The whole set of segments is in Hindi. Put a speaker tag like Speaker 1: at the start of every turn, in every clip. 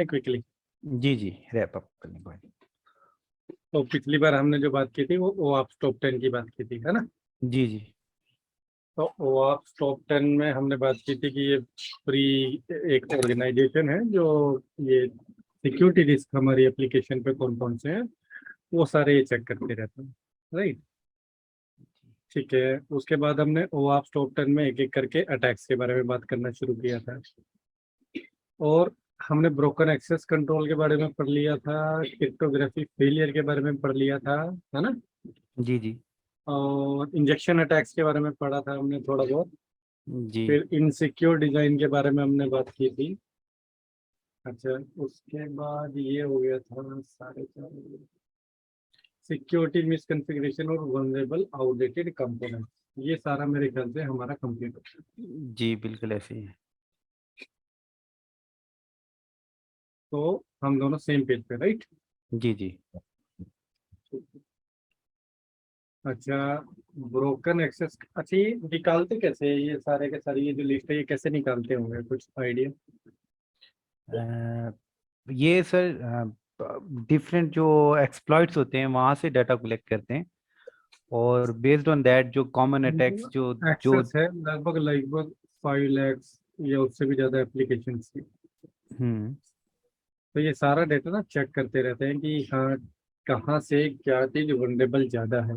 Speaker 1: हैं क्विकली।
Speaker 2: जी जी, रैप अप करने को है।
Speaker 1: तो पिछली बार हमने जो बात की थी वो आप टॉप 10 की बात की थी, है ना।
Speaker 2: जी जी।
Speaker 1: तो वो आप टॉप 10 में हमने बात की थी कि ये फ्री एक ऑर्गेनाइजेशन है जो ये सिक्योरिटी रिस्क हमारी एप्लीकेशन पे कौन कौन से हैं वो सारे ये चेक करते रहते हैं, राइट। ठीक है, उसके बाद हमने ओआप टॉप 10 में एक एक करके अटैक्स के बारे में बात करना शुरू किया था, और हमने ब्रोकन एक्सेस कंट्रोल के बारे में पढ़ लिया था, क्रिप्टोग्राफी फेलियर के बारे में पढ़ लिया था, है ना।
Speaker 2: जी जी।
Speaker 1: और इंजेक्शन अटैक्स के बारे में पढ़ा था हमने थोड़ा बहुत।
Speaker 2: जी
Speaker 1: फिर इनसिक्योर डिजाइन के बारे में हमने बात की थी। अच्छा, उसके बाद ये हो गया था साढ़े चार, सिक्योरिटी मिसकॉन्फ़िगरेशन और वल्नरेबल आउटडेटेड कंपोनेंट। ये सारा मेरे ख्याल से हमारा कंप्लीट हो गया।
Speaker 2: जी, बिल्कुल ऐसे ही है।
Speaker 1: तो हम दोनों सेम पेज पे, राइट।
Speaker 2: जी जी।
Speaker 1: अच्छा, ब्रोकन एक्सेस, अच्छा ये निकालते कैसे हैं? ये सारे के सारे ये जो लिस्ट है ये कैसे निकालते होंगे, कुछ आइडिया?
Speaker 2: ये सर डिफरेंट जो एक्सप्लॉइट्स होते हैं वहां से डाटा कलेक्ट करते हैं, और बेस्ड ऑन दैट जो कॉमन अटैक्स जो जो
Speaker 1: एक्सेस है लगभग लगभग 5 लाख या उससे भी ज्यादा एप्लीकेशन की।
Speaker 2: हम्म
Speaker 1: तो ये सारा डेटा ना चेक करते रहते हैं कि हाँ कहाँ से क्या चीज वनरेबल ज्यादा है,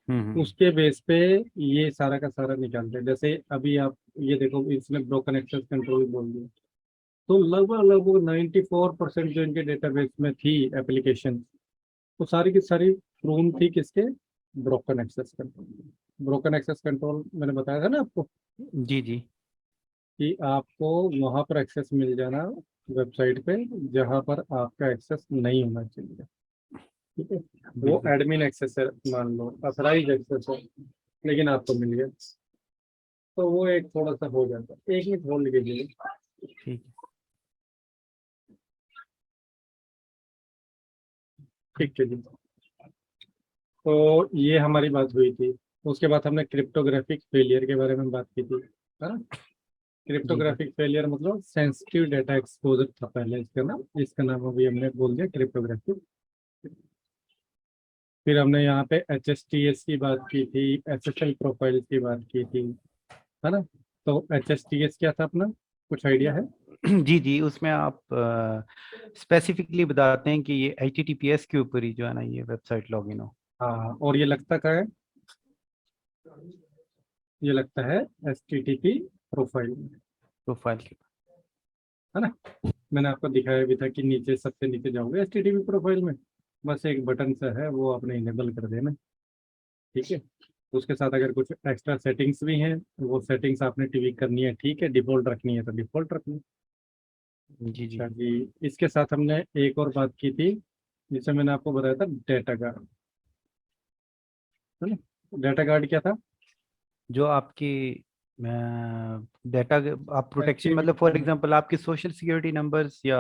Speaker 2: हम्म।
Speaker 1: उसके बेस पे ये सारा का सारा निकालते हैं। जैसे अभी आप ये देखो, इसने ब्रोकन एक्सेस कंट्रोल बोल दिया, तो लगभग लगभग 94% जो इनके डेटाबेस में थी एप्लीकेशन, वो सारी की सारी प्रून थी किसके? Broken access control. Broken access control मैंने बताया था ना आपको
Speaker 2: जी जी।
Speaker 1: कि आपको वहां पर एक्सेस मिल जाना वेबसाइट पे जहां पर आपका एक्सेस नहीं होना चाहिए, ठीक है। वो
Speaker 2: बिल्कुल
Speaker 1: एडमिन एक्सेस है, मान लो अथराइज एक्सेस है, लेकिन आपको मिल गया, तो वो एक थोड़ा सा हो जाता है। एक मिनट होल्ड कीजिए।
Speaker 2: ठीक
Speaker 1: ठीक है जी। तो ये हमारी बात हुई थी। उसके बाद हमने क्रिप्टोग्राफिक फेलियर के बारे में बात की थी, है ना।
Speaker 2: है। जी जी।
Speaker 1: क्रिप्टोग्राफिक फेलियर मतलब सेंसिटिव डेटा एक्सपोजर था पहले इसका नाम, इसका नाम अभी हमने बोल दिया क्रिप्टोग्राफिक। फिर हमने यहाँ पे HSTS की बात की थी, SSL प्रोफाइल की बात की थी, है ना। तो HSTS क्या था अपना, कुछ आइडिया है?
Speaker 2: जी जी, उसमें आप स्पेसिफिकली बताते हैं कि ये HTTPS के ऊपर ही जो है ना ये वेबसाइट लॉगिन हो।
Speaker 1: हाँ, और ये लगता क्या है? ये लगता है HTTP प्रोफाइल,
Speaker 2: प्रोफाइल के।
Speaker 1: है ना। मैंने आपको दिखाया भी था कि नीचे सबसे नीचे जाओगे HTTP प्रोफाइल में, बस एक बटन सा है, वो आपने इनेबल कर देना, ठीक है। उसके साथ अगर कुछ एक्स्ट्रा सेटिंग्स भी हैं वो सेटिंग्स आपने ट्विक करनी है, ठीक है। डिफॉल्ट रखनी है तो डिफॉल्ट रखनी।
Speaker 2: जी जी।
Speaker 1: अच्छा जी, इसके साथ हमने एक और बात की थी जिसे मैंने आपको बताया था, डेटा गार्ड, है ना। डेटा गार्ड क्या था?
Speaker 2: जो आपकी डाटा आप प्रोटेक्शन, मतलब फॉर एग्जांपल आपकी सोशल सिक्योरिटी नंबर्स या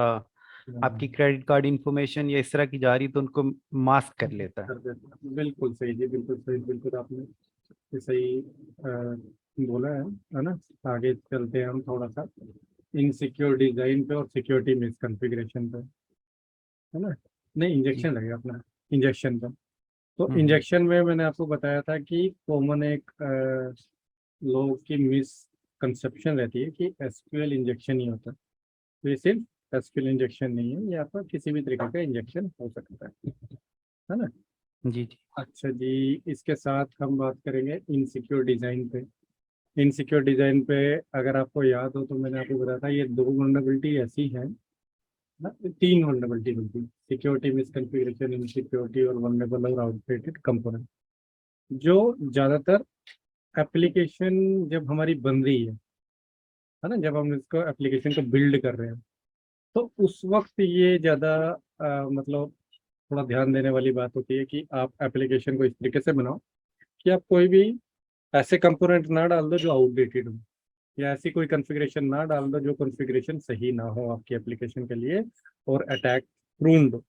Speaker 2: आपकी क्रेडिट कार्ड इंफॉर्मेशन या इस तरह की जा रही तो उनको मास्क कर लेता है।
Speaker 1: कर देता है। बिल्कुल सही जी, बिल्कुल सही, बिल्कुल आपने ये सही बोला है ना। आगे चलते हैं हम थोड़ा सा इनसिक्योर डिजाइन पे और सिक्योरिटी मिस कॉन्फ़िगरेशन पे, है ना। नहीं,
Speaker 2: जी।
Speaker 1: इंजेक्शन लगेगा अपना, इंजेक्शन पे। तो
Speaker 2: हम्म।
Speaker 1: इंजेक्शन में मैंने आपको बताया था कि कॉमन एक लोगों की मिस कंसेप्शन रहती है कि एसक्यूएल इंजेक्शन ही होता है। तो ये सिर्फ एसक्यूएल इंजेक्शन नहीं है, ये आपका किसी भी तरीके का इंजेक्शन हो सकता है ना।
Speaker 2: जी जी।
Speaker 1: अच्छा जी, इसके साथ हम बात करेंगे इनसिक्योर डिजाइन पे। इनसिक्योर डिजाइन पे अगर आपको याद हो तो मैंने आपको बताया था ये दो वल्नरेबिलिटी ऐसी है ना, तीन वल्नरेबिलिटी मिलती है, सिक्योरिटी मिसकॉन्फ़िगरेशन, इनसिक्योरिटी और वल्नरेबल और आउटडेटेड कंपोनेंट, जो ज्यादातर एप्लीकेशन जब हमारी बन रही है ना, जब हम इसको एप्लीकेशन को बिल्ड कर रहे हैं, तो उस वक्त ये ज़्यादा मतलब थोड़ा ध्यान देने वाली बात होती है कि आप एप्लीकेशन को इस तरीके से बनाओ कि आप कोई भी ऐसे कंपोनेंट ना डाल दो जो आउटडेटेड हो, या ऐसी कोई कॉन्फ़िगरेशन ना डाल दो जो कॉन्फ़िगरेशन सही ना हो आपकी एप्लीकेशन के लिए और अटैक प्रून्ड हो,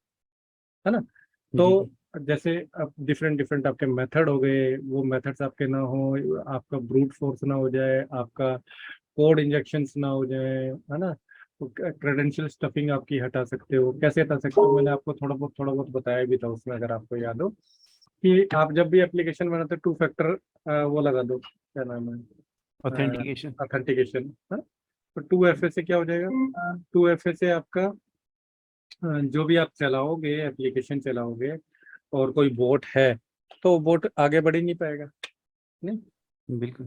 Speaker 1: है ना।
Speaker 2: जी
Speaker 1: तो
Speaker 2: जी।
Speaker 1: जैसे अब डिफरेंट डिफरेंट आपके मेथड हो गए, वो मेथड्स आपके ना हो, आपका ब्रूट फोर्स ना हो जाए, आपका कोड इंजेक्शंस ना हो जाए, है ना। क्रेडेंशियल स्टफिंग आपकी हटा सकते हो। कैसे हटा सकते हो, मैंने आपको थोड़ा बहुत बताया भी था उसमें, अगर आपको याद हो कि आप जब भी एप्लीकेशन बनाते हो 2 फैक्टर वो लगा दो, क्या नाम है,
Speaker 2: ऑथेंटिकेशन।
Speaker 1: ऑथेंटिकेशन। तो 2FA से क्या हो जाएगा, 2FA से आपका जो भी आप चलाओगे, एप्लीकेशन चलाओगे और कोई बोट है तो बोट आगे बढ़ ही नहीं पाएगा, नहीं।
Speaker 2: बिल्कुल।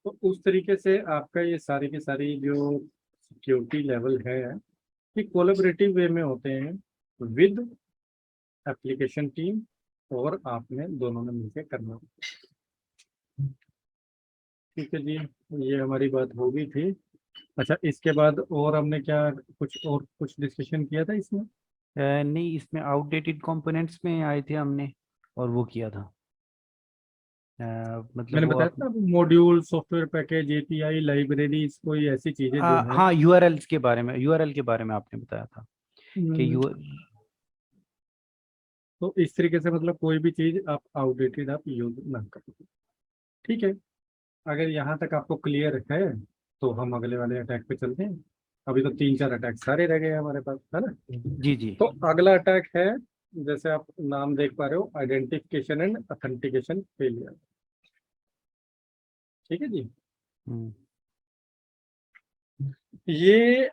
Speaker 1: तो उस तरीके से आपका ये सारी की सारी जो सिक्योरिटी लेवल है ये कोलैबोरेटिव वे में होते हैं विद एप्लीकेशन टीम, और आपने दोनों ने मिलकर करना। ठीक है जी, ये हमारी बात हो गई थी। अच्छा, इसके बाद और हमने क्या कुछ डिस्कशन किया था इसमें?
Speaker 2: नहीं, इसमें आउटडेटेड कंपोनेंट्स में आए थे हमने, और वो किया था। मतलब
Speaker 1: मैंने
Speaker 2: वो
Speaker 1: बताया था module, software package, API, libraries, कोई ऐसी चीजें जो है।
Speaker 2: हाँ, यूआरएल्स के बारे में, यूआरएल के बारे में आपने बताया था कि
Speaker 1: हम्म,
Speaker 2: यू।
Speaker 1: तो इस तरीके से मतलब कोई भी चीज आप आउटडेटेड आप यूज ना करो। ठीक है, अगर यहाँ तक आपको क्लियर है तो हम अगले वाले अटैक पे चलते हैं। अभी तो 3-4 अटैक सारे रह गए हैं हमारे पास, है ना।
Speaker 2: जी जी।
Speaker 1: तो अगला अटैक है, जैसे आप नाम देख पा रहे हो, आइडेंटिफिकेशन एंड ऑथेंटिकेशन फेलियर। ठीक है जी।
Speaker 2: हम्म।
Speaker 1: ये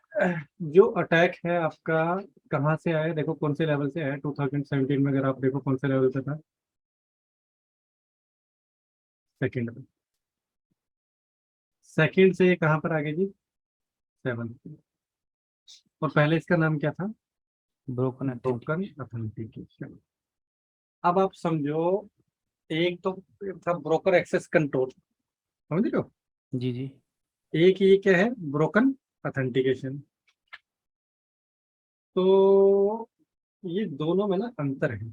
Speaker 1: जो अटैक है आपका कहाँ से आया, देखो कौन से लेवल से आया। 2017 में अगर आप देखो कौन से लेवल पे था, सेकंड में। सेकंड से ये कहाँ पर आ गया जी, 7th। और पहले इसका नाम क्या था,
Speaker 2: ब्रोकन
Speaker 1: ब्रोकन
Speaker 2: ऑथेंटिकेशन।
Speaker 1: ऑथेंटिकेशन। अब आप समझो, एक तो था ब्रोकर एक्सेस कंट्रोल, समझ रहे हो।
Speaker 2: जी जी।
Speaker 1: एक ये क्या है, ब्रोकन ऑथेंटिकेशन। तो ये दोनों में ना अंतर है।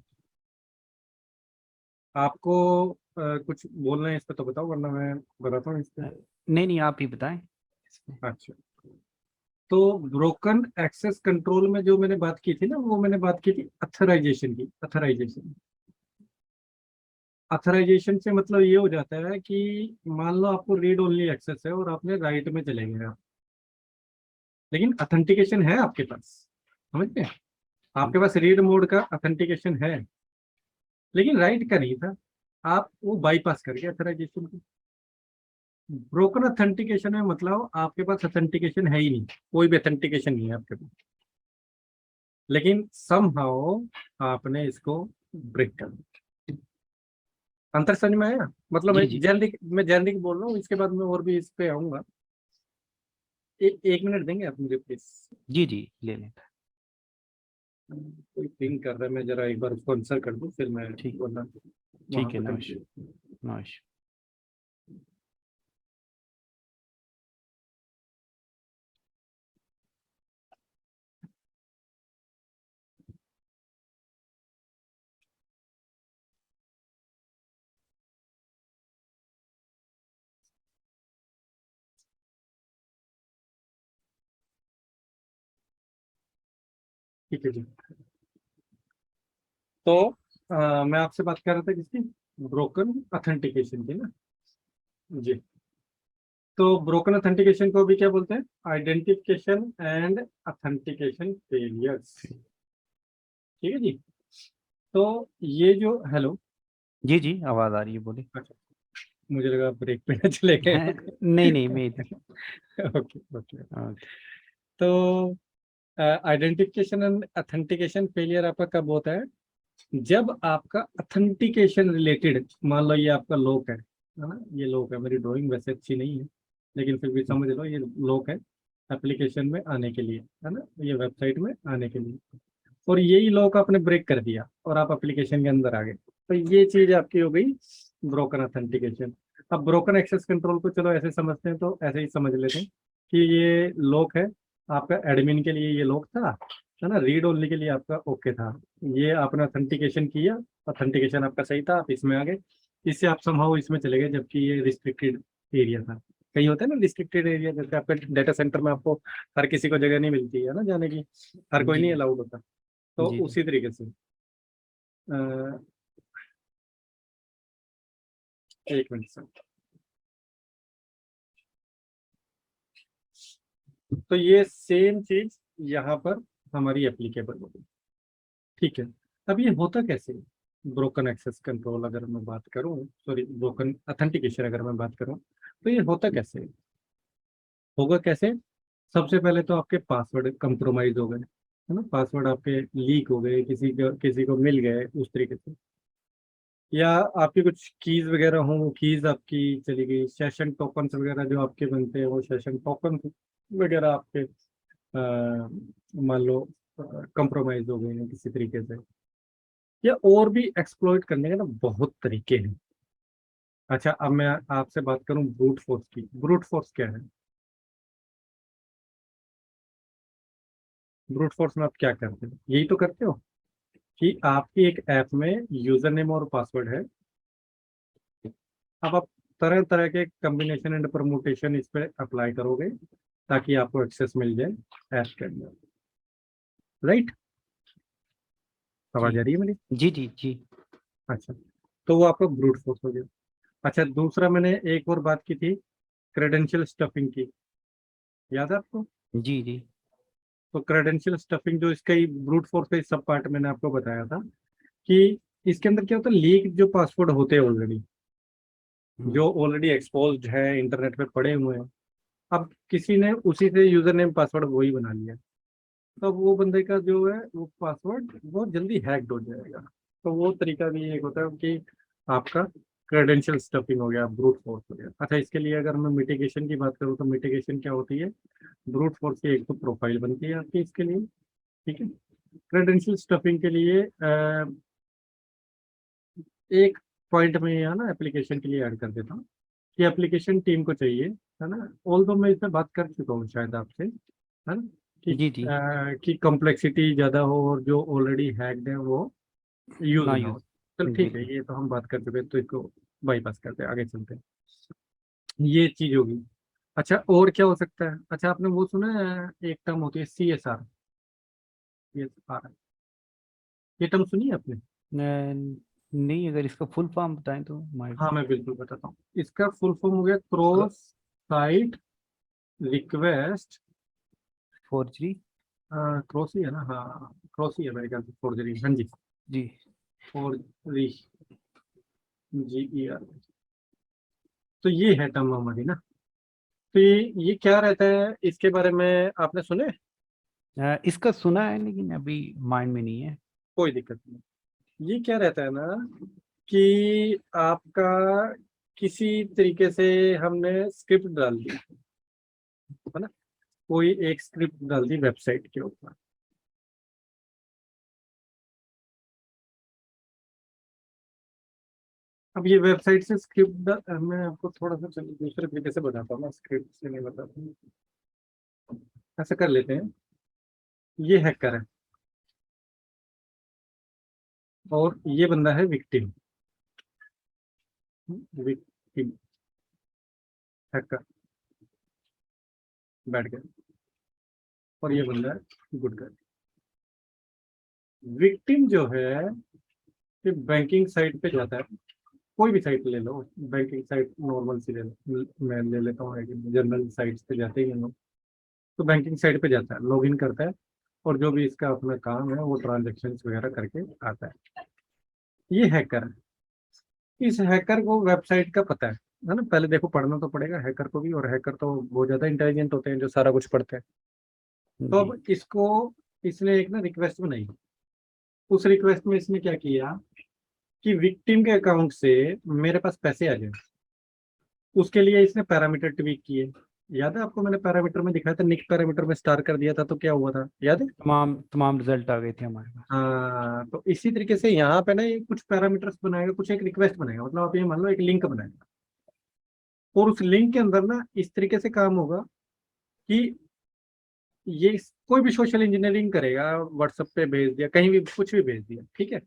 Speaker 1: आपको कुछ बोलना है इस पे तो बताओ, वरना मैं बताता हूँ इस पे।
Speaker 2: नहीं नहीं, आप ही बताएं इसमें।
Speaker 1: अच्छा, तो ब्रोकन एक्सेस कंट्रोल में जो मैंने बात की थी ना, वो मैंने बात की थी अथराइजेशन की। अथराइजेशन, अथराइजेशन से मतलब ये हो जाता है कि मान लो आपको रीड ओनली एक्सेस है और आपने राइट में चले गए आप, लेकिन अथेंटिकेशन है आपके पास, समझ गए। आपके पास रीड मोड का अथेंटिकेशन है, लेकिन राइट का नहीं था। आप वो बाईपास कर गए अथराइजेशन को। ब्रोकन अथेंटिकेशन में मतलब आपके पास अथेंटिकेशन है ही नहीं, कोई भी अथेंटिकेशन नहीं है आपके पास, लेकिन समहाउ आपने इसको ब्रेक कर दिया। अंतर समझ में आया, मतलब
Speaker 2: जी जी।
Speaker 1: मैं जेनरिक बोल रहा हूँ, इसके बाद मैं और भी इस पे आऊंगा। 1 मिनट देंगे आप मुझे प्लीज।
Speaker 2: जी जी, ले लें।
Speaker 1: कोई पिंग कर रहा है, मैं जरा एक बार उसको आंसर कर दूं, फिर मैं
Speaker 2: ठीक।
Speaker 1: वरना वहां
Speaker 2: ठीक है,
Speaker 1: पे
Speaker 2: नौश।
Speaker 1: कंटिन्यू।
Speaker 2: नौश।
Speaker 1: ठीक है जी। तो मैं आपसे बात कर रहा था किसकी, ब्रोकन ऑथेंटिकेशन की ना। जी। तो ब्रोकन ऑथेंटिकेशन को भी क्या बोलते हैं, आइडेंटिफिकेशन एंड ऑथेंटिकेशन फेलियर्स। ठीक है जी। तो ये जो, हेलो।
Speaker 2: जी जी, आवाज आ रही है, बोले।
Speaker 1: अच्छा, मुझे लगा ब्रेक पे ना चले गए।
Speaker 2: नहीं नहीं, मैं इधर।
Speaker 1: Okay okay.
Speaker 2: ओके।
Speaker 1: तो आइडेंटिफिकेशन एंड ऑथेंटिकेशन फेलियर आपका कब होता है, जब आपका ऑथेंटिकेशन रिलेटेड, मान लो ये आपका लोक है ना, ये लोक है। मेरी ड्राइंग वैसे अच्छी नहीं है, लेकिन फिर भी समझ लो ये लोक है एप्लीकेशन में आने के लिए, है ना, ये वेबसाइट में आने के लिए। और यही लॉक आपने ब्रेक कर दिया और आप एप्लीकेशन के अंदर आ गए, तो ये चीज आपकी हो गई ब्रोकन ऑथेंटिकेशन। अब ब्रोकन एक्सेस कंट्रोल को चलो ऐसे समझते हैं, तो ऐसे ही समझ लेते हैं कि ये लॉक है आपका, एडमिन के लिए ये लॉक था, है ना, रीड ओनली के लिए आपका ओके था। ये आपने ऑथेंटिकेशन किया, ऑथेंटिकेशन आपका सही था, आप इसमें आ गए। इससे आप समहाउ इसमें चले गए, जबकि ये रिस्ट्रिक्टेड एरिया था। कहीं होता है ना रिस्ट्रिक्टेड एरिया, जैसे आपके डेटा सेंटर में आपको हर किसी को जगह नहीं मिलती है ना जाने की, हर कोई
Speaker 2: जी
Speaker 1: नहीं अलाउड होता। तो
Speaker 2: जी जी।
Speaker 1: उसी तरीके से 1 मिनट सर। तो ये सेम चीज यहाँ पर हमारी एप्लीकेबल होगी। ठीक है, अब ये होता कैसे? ब्रोकन एक्सेस कंट्रोल अगर मैं बात करूं, सॉरी ब्रोकन ऑथेंटिकेशन अगर मैं बात करूं, तो ये होता कैसे, होगा कैसे? सबसे पहले तो आपके पासवर्ड कंप्रोमाइज हो गए, है ना, पासवर्ड आपके लीक हो गए, किसी को मिल गए उस तरीके से, या आपकी कुछ कीज वगैरह हो, वो कीज आपकी चली गई, सेशन टोकन्स वगैरह जो आपके बनते हैं वो सेशन टोकन वगैरह आपके मान लो कंप्रोमाइज हो गए हैं किसी तरीके से, या और भी एक्सप्लॉइट करने के ना बहुत तरीके हैं। अच्छा, अब मैं आपसे बात करूं ब्रूट फोर्स की। ब्रूट फोर्स क्या है? ब्रूट फोर्स में आप क्या करते हो? यही तो करते हो कि आपकी एक ऐप में यूजर नेम और पासवर्ड है, अब आप तरह तरह के कॉम्बिनेशन एंड परमुटेशन इस पे अप्लाई करोगे ताकि आपको एक्सेस मिल जाए ऐप के अंदर, राइट? आवाज आ
Speaker 2: जी
Speaker 1: रही है मेरी?
Speaker 2: जी जी जी
Speaker 1: अच्छा, तो वो आपका ब्रूट फोर्स हो गया। अच्छा, दूसरा मैंने एक और बात की थी, क्रेडेंशियल स्टफिंग की, याद है आपको?
Speaker 2: जी जी
Speaker 1: तो क्रेडेंशियल स्टफिंग जो इसका ही ब्रूट फोर्स का सब पार्ट मैंने आपको बताया था कि इसके अंदर क्या होता है, लीक जो पासवर्ड होते हैं ऑलरेडी,
Speaker 2: हम्म,
Speaker 1: जो ऑलरेडी एक्सपोज्ड है, इंटरनेट पे पड़े हुए हैं, अब किसी ने उसी से यूजर नेम पासवर्ड वही बना लिया, तो वो बंदे का जो है वो पासवर्ड बहुत जल्दी हैक्ड हो जाएगा। तो वो तरीका भी एक होता है कि आपका क्रेडेंशियल स्टफिंग हो गया, ब्रूट फोर्स हो गया। अच्छा, इसके लिए अगर मैं मिटिगेशन की बात करूँ तो मिटिगेशन क्या होती है? ब्रूट फोर्स की एक तो प्रोफाइल बनती है आपकी इसके लिए, ठीक है। क्रेडेंशियल स्टफिंग के लिए एक पॉइंट में यहाँ ना एप्लीकेशन के लिए ऐड कर देता हूँ कि एप्लीकेशन टीम को चाहिए, है ना, ऑल दो मैं इस पर बात कर चुका हूँ शायद आपसे, है ना,
Speaker 2: जी जी
Speaker 1: कि कॉम्प्लेक्सिटी ज़्यादा हो और जो ऑलरेडी हैक्ड है वो यूज
Speaker 2: ना
Speaker 1: ना हो।
Speaker 2: यूज
Speaker 1: चल
Speaker 2: जी
Speaker 1: ठीक है,
Speaker 2: जी
Speaker 1: ये तो हम बात कर चुके हैं, तो इसको बाईपास करते हैं, आगे चलते हैं। ये चीज होगी। अच्छा, और क्या हो सकता है? अच्छा, आपने वो सुना है एक टर्म होती है CSR, CSR, ये टर्म सुनी है आपने?
Speaker 2: नहीं, अगर इसका फुल फॉर्म बताएं तो माइट।
Speaker 1: हाँ, मैं बिल्कुल बताता हूँ। इसका फुल फॉर्म हो गया cross site request,
Speaker 2: forgery.
Speaker 1: Cross ही है ना, हाँ क्रॉस ही है मेरे ख्याल से, फोर्जरी, हाँ जी,
Speaker 2: जी
Speaker 1: फोर्जरी, GER। तो ये है टर्म हमारी ना। तो ये क्या रहता है, इसके बारे में आपने सुने?
Speaker 2: इसका सुना है लेकिन अभी माइंड में नहीं है।
Speaker 1: कोई दिक्कत नहीं। ये क्या रहता है ना कि आपका किसी तरीके से हमने स्क्रिप्ट डाल दी, है ना, कोई एक स्क्रिप्ट डाल दी वेबसाइट के ऊपर। अब ये वेबसाइट से स्क्रिप्ट, मैं आपको थोड़ा सा चलिए दूसरे तरीके से बताता हूँ ना, स्क्रिप्ट से नहीं बताता हूँ। ऐसा कर लेते हैं, ये हैकर है और ये बंदा है विक्टिम, विक्टिम, हैकर बैठ गया, और ये बंदा है गुड गाय। विक्टिम जो है कि बैंकिंग साइट पे जाता है, कोई भी साइट ले लो, बैंकिंग साइट नॉर्मल सी ले लो, मैं ले लेता हूँ जनरल साइट्स पे जाते ही हैं लोग, तो बैंकिंग साइट पे जाता है, लॉगिन करता है, और जो भी इसका अपना काम है वो ट्रांजेक्शन वगैरह करके आता है। ये हैकर है। इस हैकर को वेबसाइट का पता है ना, पहले देखो पढ़ना तो पड़ेगा हैकर को भी, और हैकर तो बहुत ज्यादा इंटेलिजेंट होते हैं जो सारा कुछ पढ़ते हैं। तो
Speaker 2: जी
Speaker 1: अब इसको, इसने एक ना रिक्वेस्ट बनाई, उस रिक्वेस्ट में इसने क्या किया कि विक्टिम के अकाउंट से मेरे पास पैसे आ जाए, उसके लिए इसने पैरामीटर ट्वीक किए। याद है आपको, मैंने पैरामीटर में दिखाया था, निक पैरामीटर में स्टार कर दिया था, तो क्या हुआ था, याद है?
Speaker 2: तमाम तमाम रिजल्ट आ गए थे हमारे पास।
Speaker 1: हाँ, तो इसी तरीके से यहाँ पे ना ये कुछ पैरामीटर्स बनाएगा, कुछ एक रिक्वेस्ट बनाएगा, मतलब आप ये मान लो एक लिंक बनाएगा, और उस लिंक के अंदर ना इस तरीके से काम होगा कि ये कोई भी सोशल इंजीनियरिंग करेगा, व्हाट्सएप पे भेज दिया, कहीं भी कुछ भी भेज दिया, ठीक है।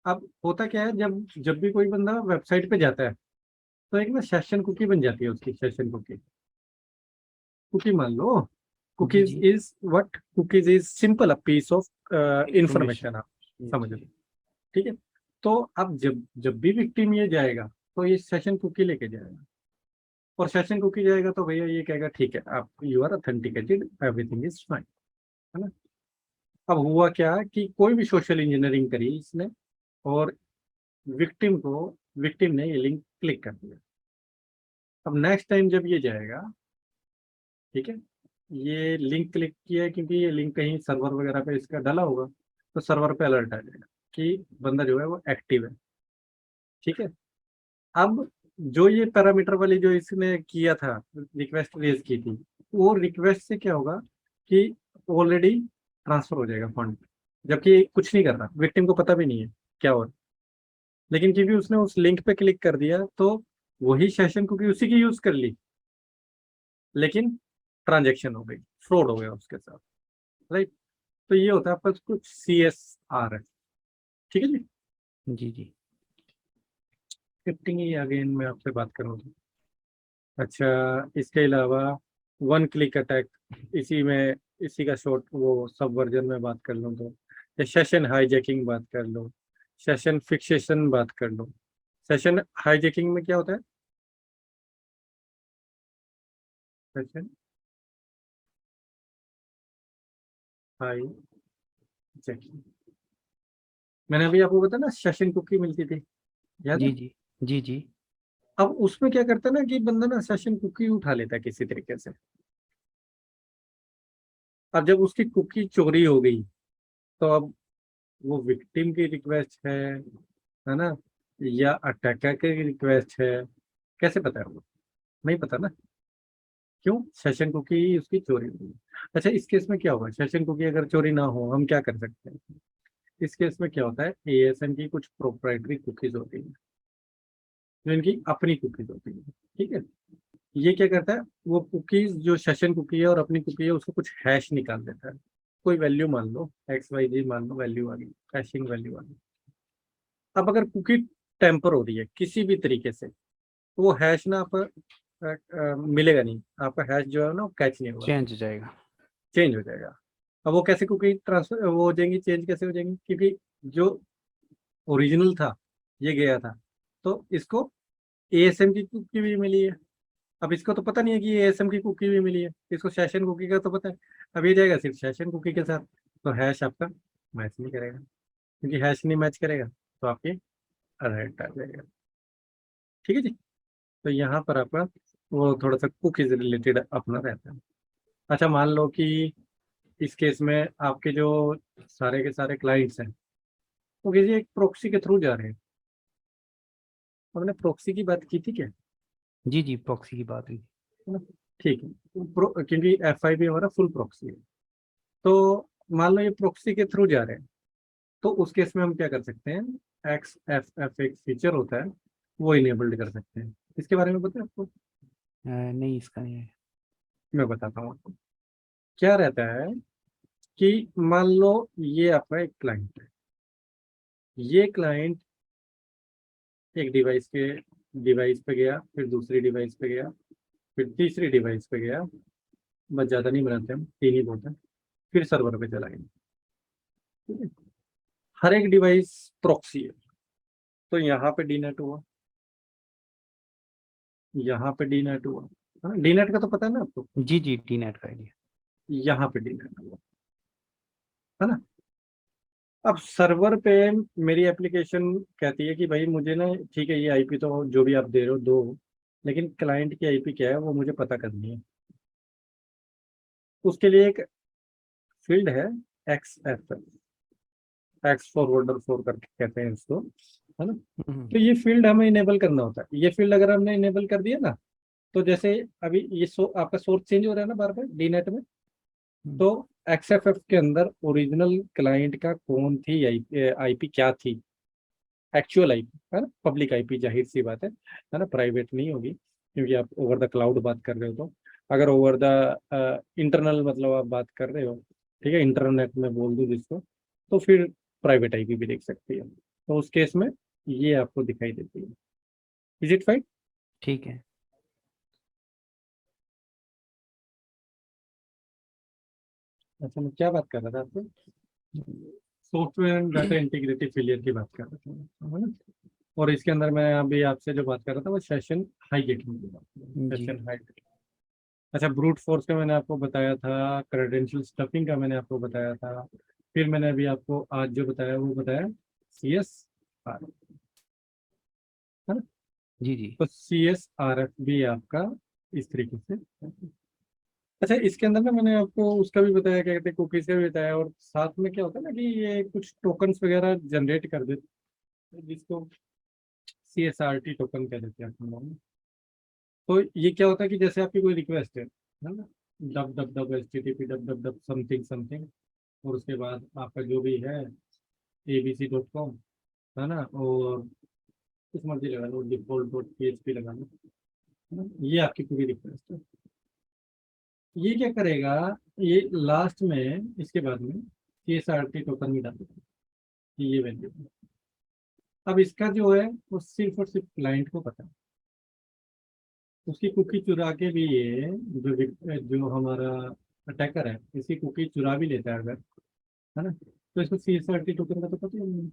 Speaker 1: अब होता क्या है, जब जब भी कोई बंदा वेबसाइट पे जाता है तो एक ना सेशन कुकी बन जाती है उसकी, सेशन कुकी, कुकी मान लो,
Speaker 2: जी
Speaker 1: कुकीज
Speaker 2: जी
Speaker 1: is what, cookies is simple a piece of
Speaker 2: information.
Speaker 1: Information, आप
Speaker 2: जी
Speaker 1: समझ लो,
Speaker 2: जी
Speaker 1: ठीक है। तो अब जब जब भी विक्टिम ये जाएगा तो ये सेशन कुकी लेके जाएगा, और सेशन कुकी जाएगा तो भैया ये कहेगा ठीक है आप you are authenticated, everything is fine, है ना। अब हुआ क्या कि कोई भी सोशल इंजीनियरिंग करी इसने, और विक्टिम ने ये लिंक क्लिक कर दिया। अब नेक्स्ट टाइम जब ये जाएगा, ठीक है, ये लिंक क्लिक किया है क्योंकि ये लिंक कहीं सर्वर वगैरह पे इसका डला होगा, तो सर्वर पे अलर्ट आ जाएगा कि बंदा जो है वो एक्टिव है, ठीक है। अब जो ये पैरामीटर वाली जो इसने किया था, रिक्वेस्ट रेज की थी, वो रिक्वेस्ट से क्या होगा कि ऑलरेडी ट्रांसफर हो जाएगा फंड, जबकि कुछ नहीं कर रहा, विक्टिम को पता भी नहीं है क्या हो रहा। लेकिन क्योंकि उसने उस लिंक पे क्लिक कर दिया तो वही सेशन कुकी उसी की यूज कर ली, लेकिन ट्रांजेक्शन हो गई, फ्रॉड हो गया उसके साथ, राइट। तो ये होता है आपका कुछ CSR है, ठीक है जी।
Speaker 2: जी जी।
Speaker 1: स्क्रिप्टिंग ही अगेन मैं आपसे बात करूँ तो, अच्छा, इसके अलावा वन क्लिक अटैक, इसी में इसी का शॉर्ट वो सब वर्जन में बात कर लूँ तो, या सेशन हाईजैकिंग बात कर लो, सेशन फिक्सेशन बात कर लो। सेशन हाईजैकिंग में क्या होता है, सेशन हाईजैकिंग, मैंने अभी आपको बताया ना सेशन कुकी मिलती थी, याद है।
Speaker 2: जी जी। जी जी।
Speaker 1: अब उसमें क्या करता है ना कि बंदा ना सेशन कुकी उठा लेता है किसी तरीके से। अब जब उसकी कुकी चोरी हो गई, तो अब वो विक्टिम की रिक्वेस्ट है ना, या अटैकर की रिक्वेस्ट है, कैसे पता है वो, नहीं पता ना। क्यों, सेशन कुकी उसकी चोरी हुई। अच्छा, इस केस में क्या होगा, सेशन कुकी अगर चोरी ना हो हम क्या कर सकते हैं। इस केस में क्या होता है, ASM की कुछ प्रोप्राइटरी कुकीज होती है, जो इनकी अपनी कुकीज होती है, ठीक है। ये क्या करता है, वो कुकीज जो सेशन कुकी है और अपनी कुकी है उसको कुछ हैश निकाल देता है, कोई वैल्यू मान लो XYZ मान लो, वैल्यू आ गई, हैशिंग वैल्यू आ गई। अब अगर कुकी टेम्पर हो रही है किसी भी तरीके से, तो वो हैश ना आप मिलेगा नहीं, आपका हैश जो है ना वो कैच नहीं होगा,
Speaker 2: चेंज हो जाएगा।
Speaker 1: चेंज हो जाएगा। अब वो कैसे कुकी ट्रांसफर वो हो जाएंगी, चेंज कैसे हो जाएंगी, क्योंकि जो ओरिजिनल था ये गया था, तो इसको ASM की कुकी भी मिली है। अब इसको तो पता नहीं है कि ये ASM की कुकी भी मिली है, इसको सेशन कुकी का तो पता है। अब ये जाएगा सिर्फ सेशन कुकी के साथ, तो हैश आपका मैच नहीं करेगा, क्योंकि हैश नहीं मैच करेगा तो आपके अलर्ट आ जाएगा, ठीक है जी। तो यहाँ पर आपका वो थोड़ा सा कुकीज रिलेटेड अपना रहता है। अच्छा, मान लो कि इस केस में आपके जो सारे के सारे क्लाइंट्स हैं वो किसी एक प्रोक्सी के थ्रू जा रहे हैं। हमने प्रोक्सी की बात की थी क्या,
Speaker 2: जी जी, प्रॉक्सी की बात हुई।
Speaker 1: है ना? ठीक है, क्योंकि FIB हमारा फुल प्रोक्सी है। तो मान लो ये प्रोक्सी के थ्रू जा रहे हैं, तो उस केस में हम क्या कर सकते हैं, XFF एक फीचर होता है, वो इनेबल्ड कर सकते हैं। इसके बारे में पता है आपको,
Speaker 2: नहीं, इसका नहीं है।
Speaker 1: मैं बताता हूँ आपको। क्या रहता है कि मान लो ये आपका एक क्लाइंट है, ये क्लाइंट एक डिवाइस पे गया, फिर दूसरी डिवाइस पे गया, फिर तीसरी डिवाइस पे गया, बस ज़्यादा नहीं बनाते हम, 3 ही बहुत है, फिर सर्वर पे चला गया, ठीक है। हर एक डिवाइस प्रॉक्सी है, तो यहाँ पे डीनेट हुआ, यहाँ पे डीनेट हुआ, हाँ डीनेट का तो पता है ना आपको,
Speaker 2: जी जी, टी नेट का आइडिया।
Speaker 1: यहाँ पे डीनेट हुआ, है ना। अब सर्वर पे मेरी एप्लीकेशन कहती है कि भाई मुझे ना, ठीक है ये IP तो जो भी आप दे रहे हो दो, लेकिन क्लाइंट की IP क्या है वो मुझे पता करनी है। उसके लिए एक फील्ड है XFL, एक्स फॉरवर्डर फोर करके कहते हैं इसको, है ना। तो ये फील्ड हमें इनेबल करना होता है। ये फील्ड अगर हमने इनेबल कर दिया ना, तो जैसे अभी ये आपका सोर्स चेंज हो रहा है ना बार बार डीनेट में, तो XFF के अंदर ओरिजिनल क्लाइंट का कौन थी, IP क्या थी, एक्चुअल IP, है ना, पब्लिक IP, जाहिर सी बात है ना, प्राइवेट नहीं होगी, क्योंकि आप ओवर द क्लाउड बात कर रहे हो। तो अगर ओवर द इंटरनल मतलब आप बात कर रहे हो, ठीक है, इंटरनेट में बोल दूँ जिसको, तो फिर प्राइवेट IP भी देख सकती है, तो उस केस में ये आपको दिखाई देती है। Is it fine.
Speaker 2: ठीक है।
Speaker 1: अच्छा, मैं क्या बात कर रहा था आपको, software and data integrity failure की बात कर रहा था, है ना। और इसके अंदर मैं अभी आपसे जो बात कर रहा था वो सेशन हाईजैकिंग की बात कर रहा हूँ,
Speaker 2: जी
Speaker 1: सेशन हाईजैकिंग। अच्छा, ब्रूट फोर्स का मैंने आपको बताया था, क्रेडेंशियल स्टफिंग का मैंने आपको बताया था, फिर मैंने अभी आपको आज जो बताया वो बताया CSR, है ना।
Speaker 2: जी जी।
Speaker 1: तो CSRF भी आपका इस तरीके से। अच्छा, इसके अंदर ना मैंने आपको उसका भी बताया, क्या कहते हैं, कुकीज का भी बताया, और साथ में क्या होता है ना कि ये कुछ टोकन्स वगैरह जनरेट कर देते हैं, जिसको CSRT टोकन कह देते हैं अपन लोग। तो ये क्या होता है कि जैसे आपकी कोई रिक्वेस्ट है ना, dub dub dub HTTP dub dub dub something something, और उसके बाद आपका जो भी है abc.com, है ना, और कुछ मर्जी लगा लो, default.php लगा लो, है ना? ये आपकी पूरी रिक्वेस्ट है। ये क्या करेगा, ये लास्ट में इसके बाद में CSRT टोकन भी डालेगा कि ये वैल्यू है। अब इसका जो है वो सिर्फ और सिर्फ क्लाइंट को पता है। उसकी कुकी चुरा के भी ये जो हमारा अटैकर है, इसकी कुकी चुरा भी लेता है अगर, है ना, तो इसको CSRT टोकन का तो पता ही नहीं है,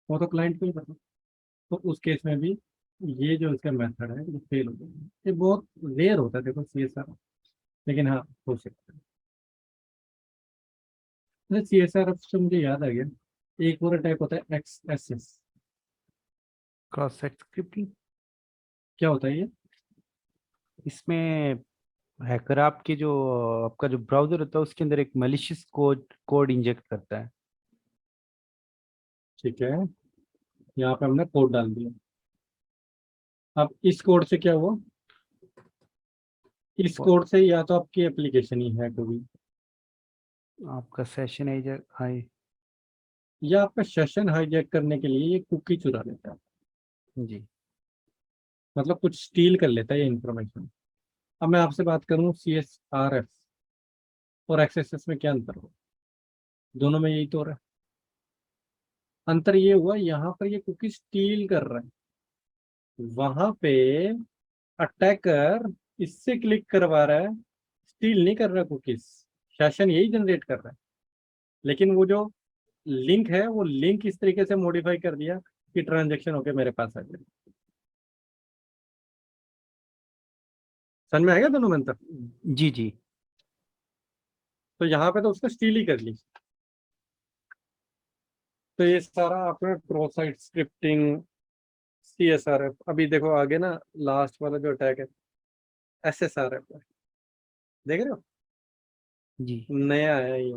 Speaker 1: वो तो क्लाइंट को ही पता। तो उस केस में भी ये जो इसका मेथड है ये फेल हो जाएगा। ये बहुत रेयर होता है देखो CSR, लेकिन हाँ हो सकता है। CSR से मुझे याद आ गया, एक और टाइप होता है XSS।
Speaker 2: Cross site scripting.
Speaker 1: क्या होता है ये?
Speaker 2: इसमें हैकर आपके जो आपका जो ब्राउजर होता है उसके अंदर एक मलिशियस कोड कोड इंजेक्ट करता है।
Speaker 1: ठीक है, यहाँ पे हमने कोड डाल दिया। अब इस कोड से क्या हुआ, इस
Speaker 2: वो
Speaker 1: कोड से या तो आपकी एप्लीकेशन ही हैक होगी,
Speaker 2: आपका सेशन एजेंट हाई।
Speaker 1: या आपका सेशन हाईजैक करने के लिए ये कुकी चुरा लेता है,
Speaker 2: जी
Speaker 1: मतलब कुछ स्टील कर लेता है ये इंफॉर्मेशन। अब मैं आपसे बात करूं CSRF और XSS में क्या अंतर हो, दोनों में यही तो हो रहा है। अंतर ये हुआ, यहाँ पर ये कुकी स्टील कर रहा है, वहां पे अटैकर इससे क्लिक करवा रहा है, स्टील नहीं कर रहा कुकीज, सेशन यही जनरेट कर रहा है। लेकिन वो जो लिंक है वो लिंक इस तरीके से मॉडिफाई कर दिया कि ट्रांजेक्शन होके मेरे पास आ जाए। समझ में आएगा दोनों में अंतर?
Speaker 2: जी जी।
Speaker 1: तो यहाँ पे तो उसने स्टील ही कर ली। तो ये सारा आपने क्रॉस साइट स्क्रिप्टिंग, CSRF, अभी देखो आगे ना लास्ट वाला जो अटैक है SSRF है, देख रहे हो,
Speaker 2: जी
Speaker 1: नया आया ये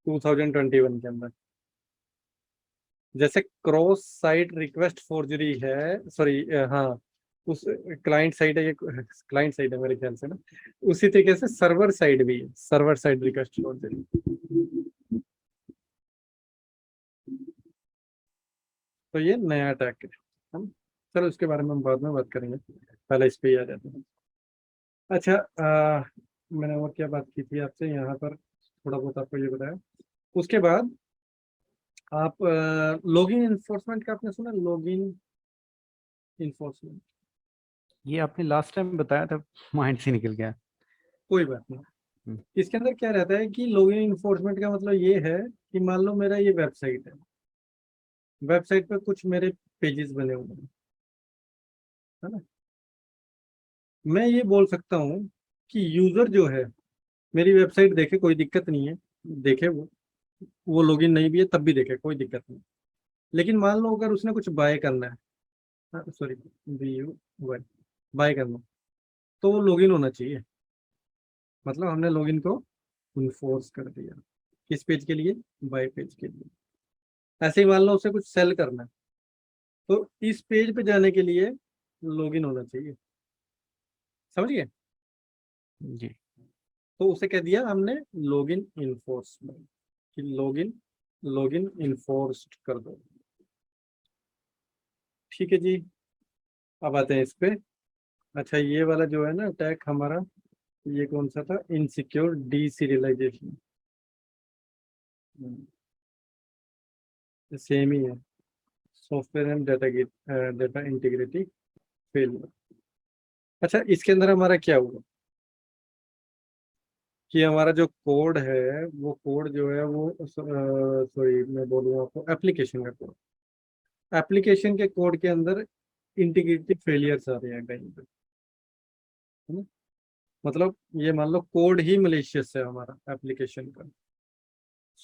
Speaker 1: 2021 के अंदर। जैसे क्रॉस साइट रिक्वेस्ट फोर्जरी है, सॉरी, हाँ, उस क्लाइंट साइड है, ये क्लाइंट साइड है मेरे ख्याल से ना, उसी तरीके से सर्वर साइड भी है, सर्वर साइड रिक्वेस्ट फोर्जरी। तो ये नया अटैक है, हम चलो इसके बारे में हम बाद में बात करेंगे, पहले इस पे ही आ जाते हैं। अच्छा, मैंने और क्या बात की थी आपसे यहाँ पर, थोड़ा बहुत आपको ये बताया। उसके बाद आप लॉगिन इन्फोर्समेंट का आपने सुना, लॉगिन इन्फोर्समेंट?
Speaker 2: ये आपने लास्ट टाइम बताया था, माइंड से निकल गया।
Speaker 1: कोई बात नहीं।
Speaker 2: हम्म,
Speaker 1: इसके अंदर क्या रहता है कि लॉगिन इन्फोर्समेंट का मतलब ये है कि मान लो मेरा ये वेबसाइट है, वेबसाइट पे कुछ मेरे पेजेस बने हुए हैं, है ना। मैं ये बोल सकता हूँ कि यूजर जो है मेरी वेबसाइट देखे, कोई दिक्कत नहीं है, देखे वो लॉगिन नहीं भी है तब भी देखे, कोई दिक्कत नहीं। लेकिन मान लो अगर उसने कुछ बाय करना है, सॉरी, बाय करना, तो वो लॉगिन होना चाहिए। मतलब हमने लॉगिन को इन्फोर्स कर दिया, किस पेज के लिए, बाय पेज के लिए। ऐसे ही मान लो उसे कुछ सेल करना है, तो इस पेज पे जाने के लिए लॉगिन होना चाहिए, समझ गए।
Speaker 2: जी
Speaker 1: तो उसे कह दिया हमने लॉगिन इन्फोर्समेंट, कि लॉगिन लॉगिन इन्फोर्स्ड कर दो। ठीक है जी, अब आते हैं इस पे। अच्छा, ये वाला जो है ना अटैक हमारा, ये कौन सा था, इनसिक्योर डीसीरियलाइजेशन, सेम ही है, software and data integrity failure. अच्छा, इसके अंदर हमारा क्या हुआ कि हमारा जो कोड है वो कोड जो है वो, सॉरी मैं बोलूँ आपको, एप्लीकेशन का कोड, एप्लीकेशन के कोड के अंदर इंटीग्रिटी फेलियर्स आ रहे हैं कहीं पे, है ना। मतलब ये मान लो कोड ही मलिशियस है हमारा एप्लीकेशन का,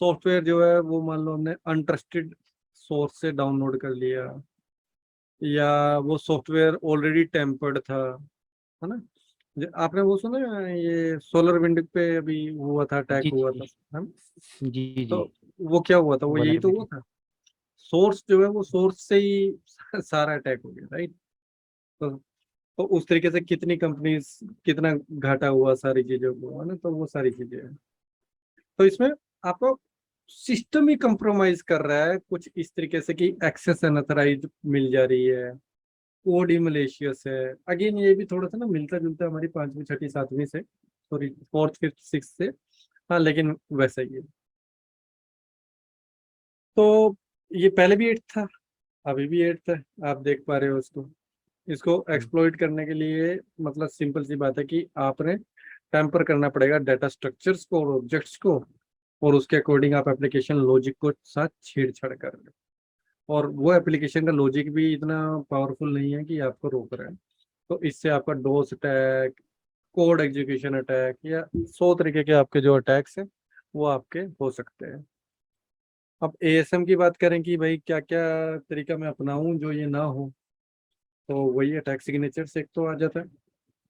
Speaker 1: सॉफ्टवेयर जो है वो मान लो हमने अनट्रस्टेड सोर्स से डाउनलोड कर लिया, या वो सॉफ्टवेयर ऑलरेडी टेम्पर्ड था, है ना। आपने वो सुना है, ये सोलर विंड पे अभी हुआ था, अटैक
Speaker 2: जी
Speaker 1: हुआ
Speaker 2: जी
Speaker 1: था, है ना?
Speaker 2: जी जी।
Speaker 1: तो वो क्या हुआ था, वो यही तो हुआ
Speaker 2: वल्नरेबिलिटी।
Speaker 1: था। सोर्स जो है वो सोर्स से ही सारा अटैक हो गया, राइट। तो, तो उस तरीके से कितनी कंपनीज, कितना घाटा हुआ सारी चीजों को, है ना। तो वो सारी चीजें हैं। तो इसमें आपको सिस्टम ही कंप्रोमाइज कर रहा है कुछ इस तरीके से कि एक्सेस अनऑथराइज्ड मिल जा रही है, कोड ही मलेशियस है। अगेन ये भी थोड़ा सा ना मिलता जुलता है हमारी पांचवी छठी सातवीं से, सॉरी फोर्थ फिफ्थ सिक्स से। हाँ लेकिन वैसा ही है। तो ये पहले भी एट था, अभी भी एट है, आप देख पा रहे हो इसको। इसको एक्सप्लॉइट करने के लिए मतलब सिंपल सी बात है कि आपने टेम्पर करना पड़ेगा डाटा स्ट्रक्चर्स को और ऑब्जेक्ट्स को, और उसके अकॉर्डिंग आप एप्लीकेशन लॉजिक को साथ छेड़छाड़ कर रहे हो। और वो एप्लीकेशन का लॉजिक भी इतना पावरफुल नहीं है कि आपको रोक रहा है। तो इससे आपका डोस अटैक, कोड एग्जीक्यूशन अटैक, या 100 तरीके के आपके जो अटैक्स हैं वो आपके हो सकते हैं। अब एएसएम की बात करें कि भाई क्या क्या तरीका मैं अपनाऊं जो ये ना हो, तो वही अटैक सिग्नेचर से एक तो आ जाता है।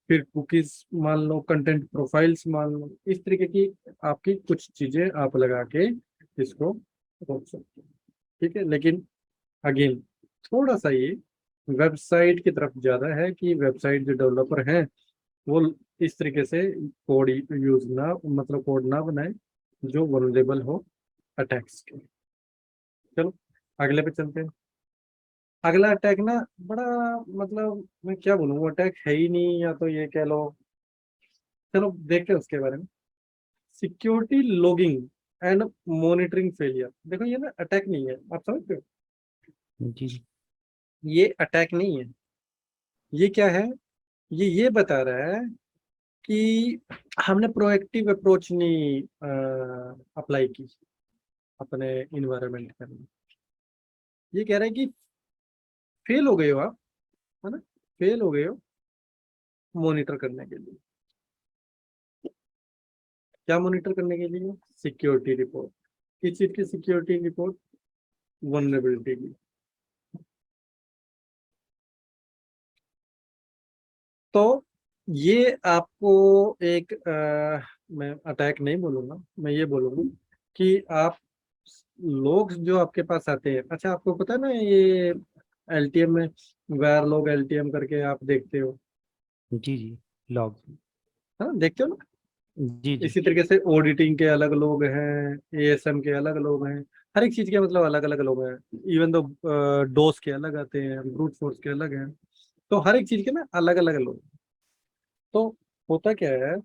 Speaker 1: फिर कुकीज मान लो, कंटेंट प्रोफाइल्स मान लो, इस तरीके की आपकी कुछ चीजें आप लगा के इसको रोक सकते हो, ठीक है। लेकिन अगेन थोड़ा सा ये वेबसाइट की तरफ ज्यादा है कि वेबसाइट जो डेवलपर हैं वो इस तरीके से कोड यूज ना, मतलब कोड ना बनाए जो वनरेबल हो अटैक्स के। चलो अगले पे चलते हैं। अगला अटैक ना बड़ा, मतलब मैं क्या बोलूँ, वो अटैक है ही नहीं, या तो ये कह लो। चलो देखते हैं उसके बारे में। Security logging and monitoring failure. देखो ये ना अटैक नहीं है, आप समझते हो।
Speaker 2: जी जी।
Speaker 1: ये अटैक नहीं है। ये क्या है, ये बता रहा है कि हमने प्रोएक्टिव अप्रोच नहीं अप्लाई की अपने इन्वायरमेंट के अंदर। ये कह रहा है कि फेल हो गए हो आप, है ना, फेल हो गए हो मॉनिटर करने के लिए। क्या मॉनिटर करने के लिए, सिक्योरिटी रिपोर्ट। किस चीज की सिक्योरिटी रिपोर्ट, वनरेबिलिटी की। तो ये आपको एक मैं अटैक नहीं बोलूंगा, मैं ये बोलूंगा कि आप लोग जो आपके पास आते हैं, अच्छा आपको पता है ना ये एलटीएम में वेर लोग एलटीएम करके आप देखते हो,
Speaker 2: जी जी। लॉग।
Speaker 1: है ना, देखते हो ना।
Speaker 2: जी जी।
Speaker 1: इसी तरीके से ऑडिटिंग के अलग लोग हैं, एएसएम के अलग लोग हैं, हर एक चीज के मतलब अलग अलग लोग हैं। इवन दो डोस के अलग आते हैं, ब्रूट फोर्स के अलग हैं। तो हर एक चीज के ना अलग अलग लोग। तो होता क्या है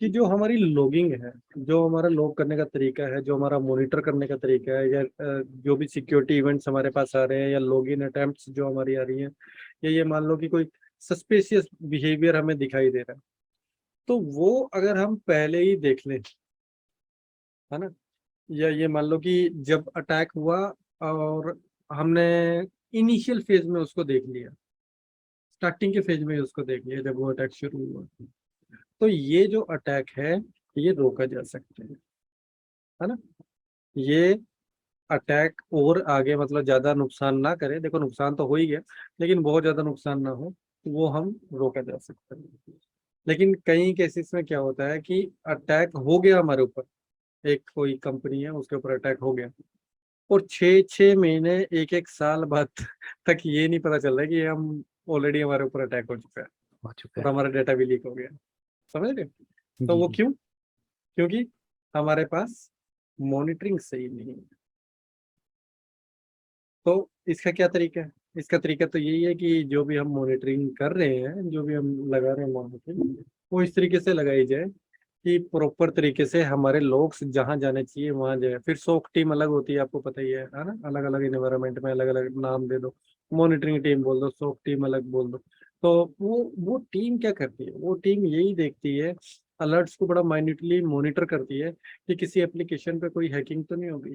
Speaker 1: कि जो हमारी लॉगिंग है, जो हमारा लॉग करने का तरीका है, जो हमारा मॉनिटर करने का तरीका है, या जो भी सिक्योरिटी इवेंट्स हमारे पास आ रहे हैं, या लॉगिन अटेम्प्ट्स जो हमारी आ रही हैं, या ये मान लो कि कोई सस्पिशियस बिहेवियर हमें दिखाई दे रहा है, तो वो अगर हम पहले ही देख लें, है ना, या ये मान लो कि जब अटैक हुआ और हमने इनिशियल फेज में उसको देख लिया, स्टार्टिंग के फेज में उसको देख लिया जब वो अटैक शुरू हुआ, तो ये जो अटैक है ये रोका जा सकता है ना। ये अटैक और आगे मतलब ज्यादा नुकसान ना करे, देखो नुकसान तो हो ही गया, लेकिन बहुत ज्यादा नुकसान ना हो, वो हम रोका जा सकता है। लेकिन कई केसेस में क्या होता है कि अटैक हो गया हमारे ऊपर, एक कोई कंपनी है उसके ऊपर अटैक हो गया, और 6 6 महीने, एक एक साल बाद तक ये नहीं पता चल रहा है कि हम ऑलरेडी हमारे ऊपर अटैक हो चुका है
Speaker 2: हो चुका
Speaker 1: और
Speaker 2: है।
Speaker 1: हमारा डेटा भी लीक हो गया। समझ रहे हो? तो
Speaker 2: जी
Speaker 1: वो
Speaker 2: जी।
Speaker 1: क्यों, क्योंकि हमारे पास मॉनिटरिंग सही नहीं है। तो इसका क्या तरीका है, इसका तरीका तो यही है कि जो भी हम मॉनिटरिंग कर रहे हैं, जो भी हम लगा रहे हैं मॉनिटरिंग, वो इस तरीके से लगाई जाए कि प्रॉपर तरीके से हमारे लोग जहाँ जाने चाहिए वहाँ जाए। फिर सोक टीम अलग होती है, आपको पता ही है ना, अलग अलग इन्वायरमेंट में अलग अलग नाम दे दो, मॉनिटरिंग टीम बोल दो, सोक टीम अलग बोल दो। तो वो टीम क्या करती है, वो टीम यही देखती है, अलर्ट्स को बड़ा माइन्यूटली मॉनिटर करती है कि किसी एप्लीकेशन पे कोई हैकिंग तो नहीं होगी,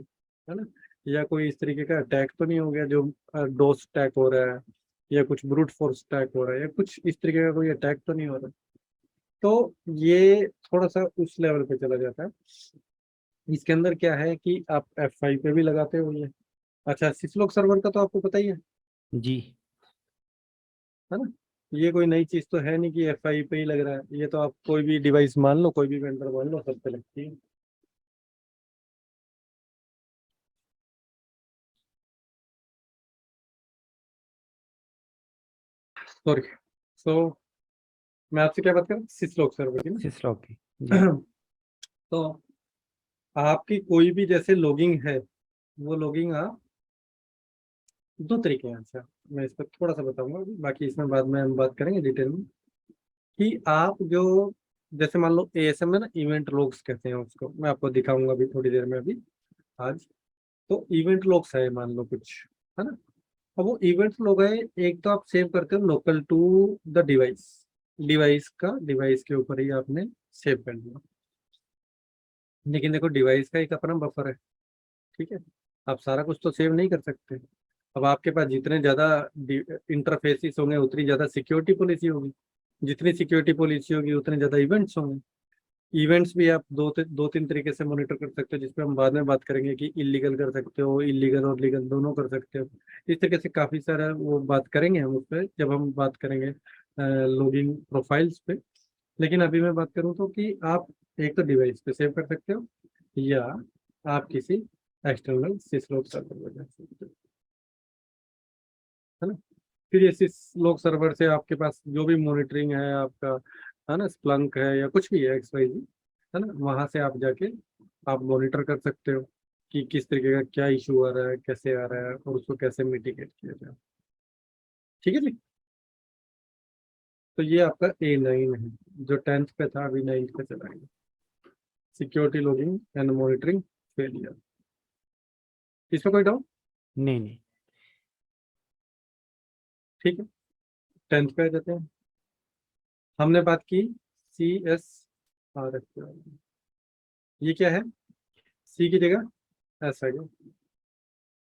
Speaker 1: है ना, या कोई इस तरीके का अटैक तो नहीं हो गया जो डोस अटैक हो रहा है, या कुछ ब्रूट फोर्स अटैक हो रहा है, या कुछ इस तरीके का कोई अटैक तो नहीं हो रहा। तो ये थोड़ा सा उस लेवल पे चला जाता है। इसके अंदर क्या है कि आप F5 पे भी लगाते हो ये। अच्छा, सिसलोक सर्वर का तो आपको पता ही
Speaker 2: जी।
Speaker 1: है ना। ये कोई नई चीज तो है नहीं कि F5 पे ही लग रहा है, ये तो आप कोई भी डिवाइस मान लो, कोई भी वेंडर मान लो, सब पे लगती है। सॉरी। सो मैं आपसे क्या बात कर रहा हूँ, सिसलोक सर्वर की
Speaker 2: सिसलॉक की। जी।
Speaker 1: ना। तो आपकी कोई भी जैसे लॉगिंग है, वो लॉगिंग आप दो तरीके हैं। अच्छा, मैं इस पर थोड़ा सा बताऊंगा, बाकी इसमें बाद में हम बात करेंगे डिटेल में। कि आप जो जैसे मान लो ASM में ना इवेंट लॉग्स कहते हैं उसको, मैं आपको दिखाऊंगा अभी थोड़ी देर में, अभी आज। तो इवेंट लॉग्स है मान लो कुछ, है ना। अब वो इवेंट लॉग है, एक तो आप सेव करते हो local to the device, device के ऊपर ही आपने सेव कर दिया। लेकिन देखो, डिवाइस का एक अपना बफर है, ठीक है। आप सारा कुछ तो सेव नहीं कर सकते। अब आपके पास जितने ज्यादा इंटरफेसिस होंगे, उतनी ज्यादा सिक्योरिटी पॉलिसी होगी। जितनी सिक्योरिटी पॉलिसी होगी, उतने ज्यादा इवेंट्स होंगे। इवेंट्स भी आप दो तीन तरीके से मॉनिटर कर सकते हो, जिसपे हम बाद में बात करेंगे कि इलीगल कर सकते हो, इलीगल और लीगल दोनों कर सकते हो। इस तरीके से काफी सारा वो बात करेंगे हम उस पर, जब हम बात करेंगे लॉगिंग प्रोफाइल्स पे। लेकिन अभी मैं बात करूँ तो कि आप एक तो डिवाइस पे सेव कर सकते हो, या आप किसी एक्सटर्नल सिसलोक सर्वर में जा सकते हो, है ना। फिर ये सिसलोक सर्वर से आपके पास जो भी मॉनिटरिंग है आपका, है ना, स्प्लंक है या कुछ भी है XYZ, है ना, वहां से आप जाके आप मॉनिटर कर सकते हो कि किस तरीके का क्या इशू आ रहा है, कैसे आ रहा है, और उसको कैसे मिटिगेट किया जाए। ठीक है जी। तो ये आपका A9 है, जो 10th पे था, अभी 9th पे चलाएंगे। Security logging and monitoring failure. इसमें कोई डाउट?
Speaker 2: नहीं नहीं।
Speaker 1: ठीक है, 10th पे आ जाते हैं। हमने बात की CSRF के बारे में। ये क्या है? C की जगह S आ गया,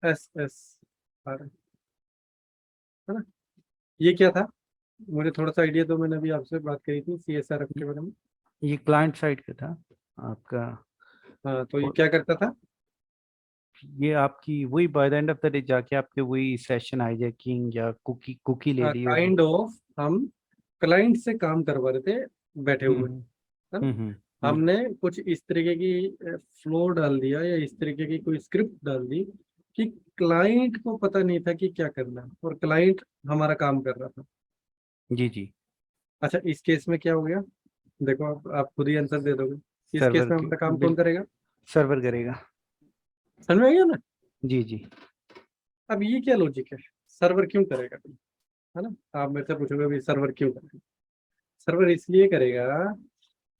Speaker 1: SSRF, है ना। ये क्या था, मुझे थोड़ा सा आइडिया दो, मैंने अभी आपसे बात करी थी CSRF के बारे में।
Speaker 2: ये क्लाइंट साइड का था आपका।
Speaker 1: हाँ, तो ये
Speaker 2: और
Speaker 1: क्या करता था?
Speaker 2: ये आपकी वही by the end of the day जाके आपके वही सेशन हाईजैकिंग या कुकी कुकी ले ली और वो।
Speaker 1: काइंड ऑफ हम क्लाइंट से काम करवा रहे थे बैठे हुए,
Speaker 2: हम्म
Speaker 1: है ना।
Speaker 2: हम्म।
Speaker 1: हमने कुछ इस तरीके की फ्लो डाल दिया, या इस तरीके की कोई स्क्रिप्ट डाल दी कि क्लाइंट को पता नहीं था कि क्या करना है, और क्लाइंट हमारा काम कर रहा था।
Speaker 2: जी जी।
Speaker 1: अच्छा, इस केस में क्या हो गया, देखो आप खुद ही आंसर दे दोगे। इस केस
Speaker 2: सर्वर
Speaker 1: में
Speaker 2: के
Speaker 1: हमारा काम कौन
Speaker 2: बिल
Speaker 1: करेगा?
Speaker 2: सर्वर करेगा।
Speaker 1: समझ में आ गया ना।
Speaker 2: जी जी।
Speaker 1: अब ये क्या लॉजिक है, सर्वर क्यों करेगा, है ना। आप मेरे से पूछोगे भाई सर्वर क्यों करेगा। सर्वर इसलिए करेगा,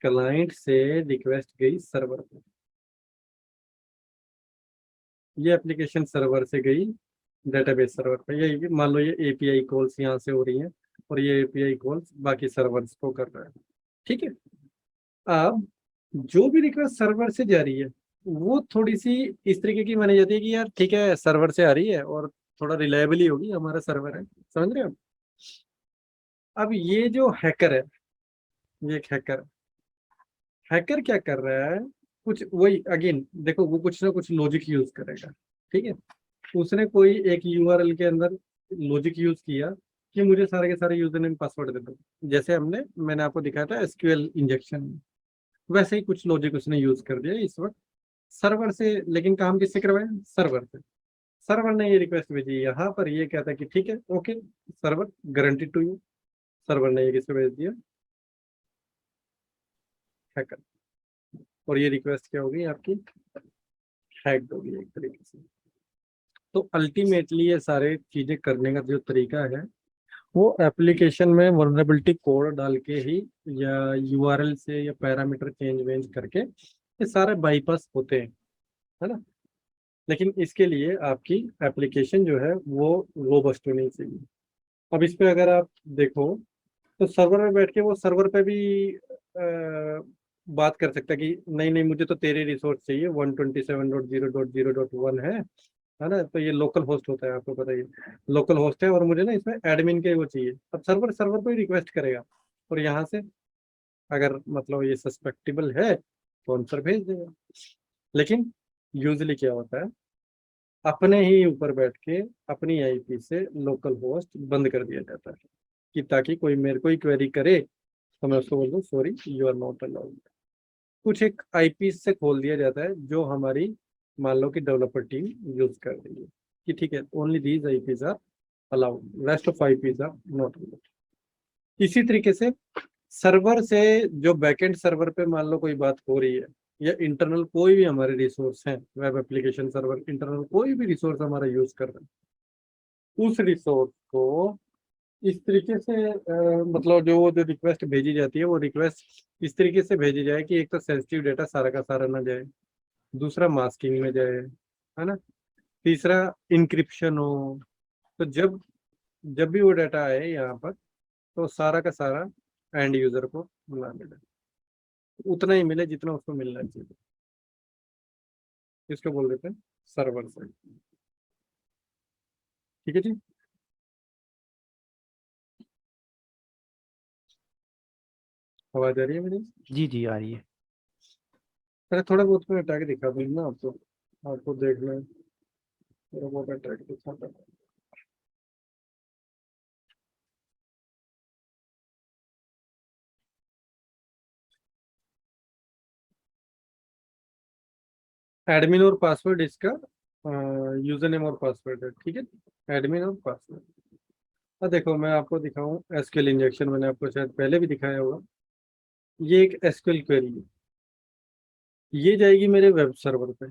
Speaker 1: क्लाइंट से रिक्वेस्ट गई सर्वर पे, ये एप्लीकेशन सर्वर से गई डेटाबेस सर्वर पे, ये मान लो ये API कॉल्स यहाँ से हो रही हैं, और ये API कॉल्स बाकी सर्वर्स को कर रहा है। ठीक है। अब जो भी रिक्वेस्ट सर्वर से जा रही है, वो थोड़ी सी इस तरीके की मानी जाती है कि यार ठीक है, सर्वर से आ रही है और थोड़ा रिलायबल होगी, हमारा सर्वर है। समझ रहे हो? अब ये जो हैकर है, ये एक हैकर, हैकर क्या कर रहा है, कुछ वही अगेन देखो, वो कुछ ना कुछ लॉजिक यूज करेगा। ठीक है। उसने कोई एक URL के अंदर लॉजिक यूज किया कि मुझे सारे के सारे यूजर नेम पासवर्ड दे दो, जैसे मैंने आपको दिखाया था SQL इंजेक्शन में। वैसे ही कुछ लॉजिक उसने यूज कर दिया इस वक्त सर्वर से। लेकिन काम किससे करवाया? सर्वर से। सर्वर ने ये रिक्वेस्ट भेजी, यहाँ पर ये कहता है कि ठीक है, okay, server guarantee to you. Server ने ये किसको भेज दिया? हैकर। और ये रिक्वेस्ट क्या होगी आपकी? हैक्ड होगी एक तरीके से। तो अल्टीमेटली ये सारे चीजें करने का जो तरीका है, वो एप्लीकेशन में वल्नरेबिलिटी कोड डाल के ही, या URL से, या पैरामीटर चेंज वेंज करके ये सारे बाईपास होते हैं, है ना। लेकिन इसके लिए आपकी एप्लीकेशन जो है वो रोबस्ट होनी चाहिए। अब इस पे अगर आप देखो, तो सर्वर में बैठ के वो सर्वर पे भी बात कर सकता है कि नहीं नहीं, मुझे तो तेरे रिसोर्स चाहिए, 127.0.0.1 है, है ना। तो ये लोकल होस्ट होता है, आपको पता ही है, लोकल होस्ट है, और मुझे ना इसमें एडमिन के वो चाहिए। अब सर्वर सर्वर को ही रिक्वेस्ट करेगा, और यहाँ से अगर मतलब ये सस्पेक्टेबल है तो आंसर भेज देगा। लेकिन यूजली क्या होता है, अपने ही ऊपर बैठ के अपनी आईपी से लोकल होस्ट बंद कर दिया जाता है, कि ताकि कोई मेरे को ही क्वेरी करे तो मैं उसको बोल दूँ sorry you are not allowed. कुछ एक आईपी से खोल दिया जाता है जो हमारी मान लो कि डेवलपर टीम यूज कर रही है, कि ठीक है only these IPs are allowed, rest of IPs are not allowed. इसी तरीके से सर्वर से जो बैकएंड सर्वर पे मान लो कोई बात हो रही है, या इंटरनल कोई भी हमारे रिसोर्स हैं, वेब एप्लीकेशन सर्वर इंटरनल कोई भी रिसोर्स हमारा यूज कर रहे हैं, उस रिसोर्स को इस तरीके से मतलब जो रिक्वेस्ट भेजी जाती है वो रिक्वेस्ट इस तरीके से भेजी जाए कि एक तो सेंसिटिव डाटा सारा का सारा ना जाए, दूसरा मास्किंग में जाए, है ना, तीसरा इंक्रिप्शन हो। तो जब जब भी वो डाटा आए यहाँ पर तो सारा का सारा एंड यूजर को ना मिले, उतना ही मिले जितना उसको मिलना चाहिए। इसको बोल देते हैं सर्वर साइड। ठीक है जी। आवाज आ रही है मेरी?
Speaker 2: जी जी आ रही है।
Speaker 1: अरे थोड़ा बहुत मैं हटा के दिखा दूँ ना आपको, आपको देखना है, थोड़ा बहुत हटा के दिखाता हूँ। एडमिन और पासवर्ड इसका यूजर नेम और पासवर्ड है, ठीक है, एडमिन और पासवर्ड। अब देखो मैं आपको दिखाऊं एसक्यूएल इंजेक्शन, मैंने आपको शायद पहले भी दिखाया होगा। ये एक एसक्यूएल क्वेरी है, ये जाएगी मेरे वेब सर्वर पे,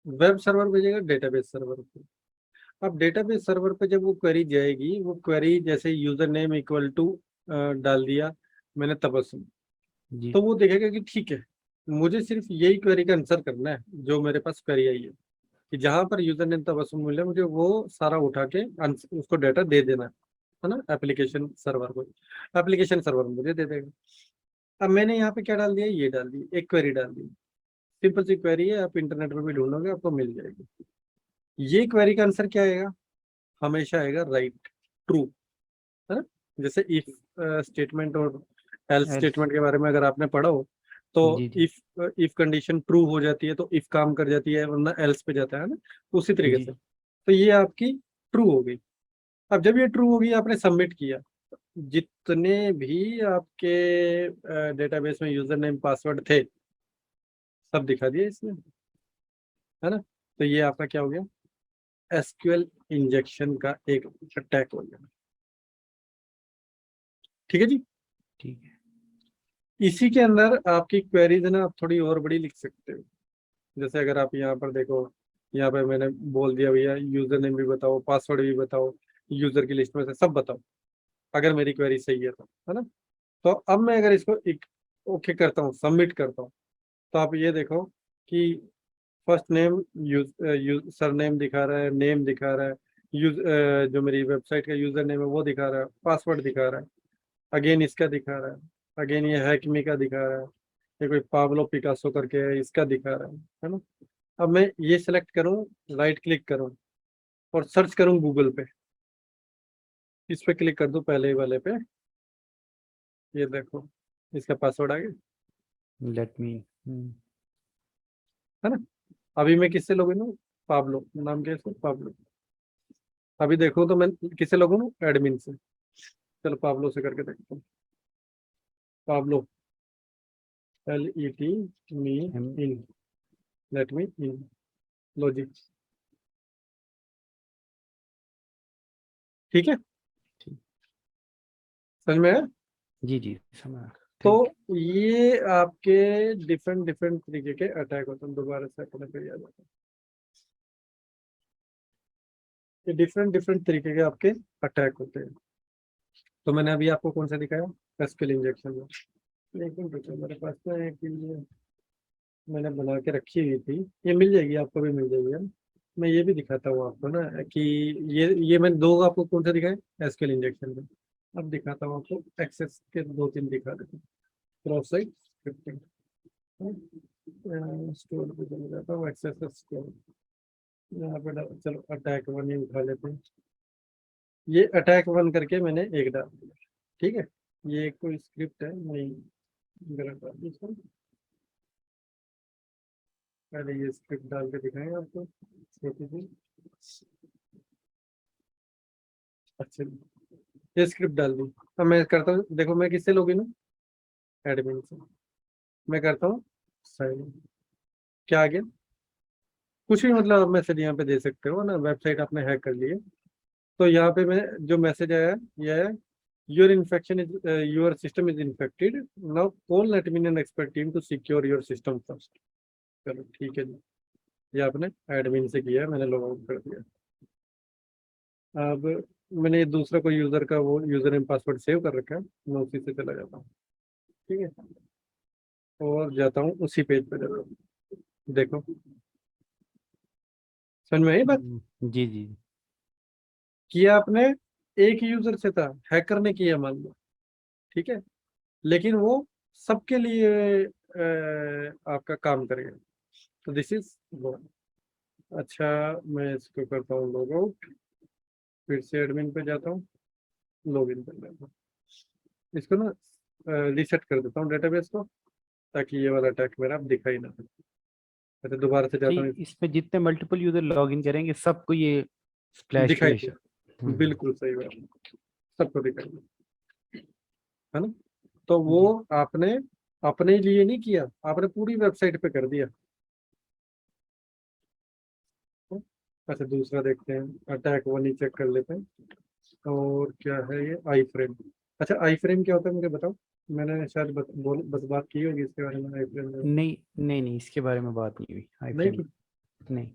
Speaker 1: वेब सर्वर भेजेगा डेटाबेस सर्वर पे। अब डेटाबेस सर्वर पे जब वो क्वेरी जाएगी, वो क्वेरी जैसे यूजर नेम इक्वल टू डाल दिया मैंने तबस्सुम,
Speaker 2: जी
Speaker 1: तो वो देखेगा कि ठीक है मुझे सिर्फ यही क्वेरी का आंसर करना है जो मेरे पास क्वेरी आई है, कि जहां पर यूजर नेम तबस्सुम मिले मुझे वो सारा उठा के उसको डाटा दे देना है ना, एप्लीकेशन सर्वर को, एप्लीकेशन सर्वर मुझे दे देगा। अब मैंने यहाँ पे क्या डाल दिया, ये डाल दी, एक क्वेरी डाल दी, सिंपल सी क्वेरी है, आप इंटरनेट पर भी ढूंढोगे आपको मिल जाएगी। ये क्वेरी का आंसर क्या आएगा, हमेशा आएगा राइट, ट्रू, है ना। जैसे इफ स्टेटमेंट और एल्स
Speaker 2: एल्स।
Speaker 1: स्टेटमेंट के बारे में अगर आपने पढ़ा हो, तो
Speaker 2: जी जी
Speaker 1: इफ कंडीशन ट्रू हो जाती है तो इफ काम कर जाती है, वरना एल्स पे जाता है ना, उसी तरीके
Speaker 2: जी
Speaker 1: से। तो ये आपकी ट्रू हो गई। अब जब ये ट्रू होगी आपने सबमिट किया, जितने भी आपके डेटाबेस में यूजर नेम पासवर्ड थे सब दिखा दिए इसने, है ना। तो ये आपका क्या हो गया, एसक्यूएल इंजेक्शन का एक अटैक हो गया। ठीक है जी।
Speaker 2: ठीक है।
Speaker 1: इसी के अंदर आपकी क्वेरीज है ना, आप थोड़ी और बड़ी लिख सकते हो। जैसे अगर आप यहाँ पर देखो, यहाँ पे मैंने बोल दिया भैया यूजर नेम भी बताओ, पासवर्ड भी बताओ, यूजर की लिस्ट में से सब बताओ, अगर मेरी क्वेरी सही है तो, है ना। तो अब मैं अगर इसको एक ओके करता हूँ, सबमिट करता हूँ, तो आप ये देखो कि फर्स्ट नेम सर नेम दिखा रहा है, नेम दिखा रहा है, जो मेरी वेबसाइट का यूजर नेम है वो दिखा रहा है, पासवर्ड दिखा रहा है, अगेन इसका दिखा रहा है, अगेन ये हैकमी का दिखा रहा है, ये कोई पाब्लो पिकासो करके है इसका दिखा रहा है ना। अब मैं ये सेलेक्ट करूं, राइट क्लिक करूं और सर्च करूं गूगल पे, इस पे क्लिक कर दूं पहले वाले पे, ये देखो इसका पासवर्ड आ गया,
Speaker 2: लेट मी।
Speaker 1: है ना। अभी मैं किससे लॉगिन हूँ, पाब्लो नाम क्या है इसका, पाब्लो। अभी देखो तो मैं किससे लॉगिन हूँ, एडमिन से। चलो पाब्लो से करके देखता हूँ, पाब्लो, LET मी इन, लेट मी इन, लॉजिक। ठीक है, समझ में आया।
Speaker 2: जी जी समझ।
Speaker 1: तो
Speaker 2: थैंक यू।
Speaker 1: ये आपके डिफरेंट डिफरेंट तरीके के अटैक होते हैं, दोबारा से अपने पे याद आता है, ये डिफरेंट डिफरेंट तरीके के आपके अटैक होते हैं। तो मैंने अभी आपको कौन सा दिखाया, एसक्यूएल इंजेक्शन में। एक मिनट रुको, मेरे पास ना एक ये मैंने बना के रखी हुई थी, ये मिल जाएगी आपको भी मिल जाएगी, है ना? मैं ये भी दिखाता हूँ आपको ना कि ये मैंने दो आपको कौन सा दिखाया, एसक्यूएल इंजेक्शन में। अब दिखाता हूँ आपको एक्सेस के दो तीन दिखा देता हूँ, क्रॉस साइट स्क्रिप्टिंग, स्टोर पे चले जाता हूँ, एक्सेस स्टोर, यहाँ पे चलो अटैक वन ही उठा लेते हैं। ये अटैक वन करके मैंने एक डाल दिया, ठीक है। ये कोई स्क्रिप्ट है, नहीं गलत डाल दी इसको। पहले ये स्क्रिप्ट डाल के दिखाएंगे आपको छोटी सी। अच्छा, ये स्क्रिप्ट डाल दी। अब मैं करता हूँ, देखो मैं किससे लॉगिन हूँ, एडमिन से। मैं करता हूँ साइन इन। क्या आ गया, कुछ भी मतलब आप मैसेज यहाँ पे दे सकते हो ना, वेबसाइट आपने हैक कर ली है। तो यहाँ पे मैं जो मैसेज आया है, ये है your infection is your system is infected, now call admin and expert team to secure your system first. चलो ठीक है जी, ये आपने एडमिन से किया है, मैंने लॉग आउट कर दिया। अब मैंने ये दूसरा कोई यूजर का वो यूजर नेम पासवर्ड सेव कर रखा है, मैं उसी से चला जाता हूँ, ठीक है। और जाता हूँ उसी पेज पे, जाता हूँ, देखो समझ में आई बात।
Speaker 2: जी जी।
Speaker 1: किया आपने एक यूजर से था, हैकर ने किया मान लो, ठीक है, लेकिन वो सबके लिए आपका काम करेगा। तो दिस इज वन। अच्छा, मैं इसको करता हूँ लॉग आउट, फिर से एडमिन पे जाता हूँ, लॉग इन कर लेता हूँ। इसको ना रीसेट कर देता हूँ डेटाबेस को, ताकि ये वाला अटैक मेरा अब दिखाई ना दे। अच्छा दोबारा से
Speaker 2: जी,
Speaker 1: जाता हूँ,
Speaker 2: इसमें जितने मल्टीपल यूजर लॉग इन करेंगे सबको ये स्प्लैश
Speaker 1: दिखाई
Speaker 2: फ्लैश।
Speaker 1: दे, बिल्कुल सही बात, सबको दिखाई दे, है ना। तो वो
Speaker 2: जी
Speaker 1: आपने अपने लिए नहीं किया, आपने पूरी वेबसाइट पे कर दिया। अच्छा दूसरा देखते हैं, अटैक वन ही चेक कर लेते हैं। और क्या है ये, आई फ्रेम। अच्छा आई फ्रेम क्या होता है मुझे बताओ, मैंने शायद बस बात की होगी इसके बारे में, आई फ्रेम
Speaker 2: नहीं नहीं नहीं, इसके बारे में बात नहीं हुई आई
Speaker 1: नहीं
Speaker 2: फ्रेम।
Speaker 1: की।
Speaker 2: नहीं।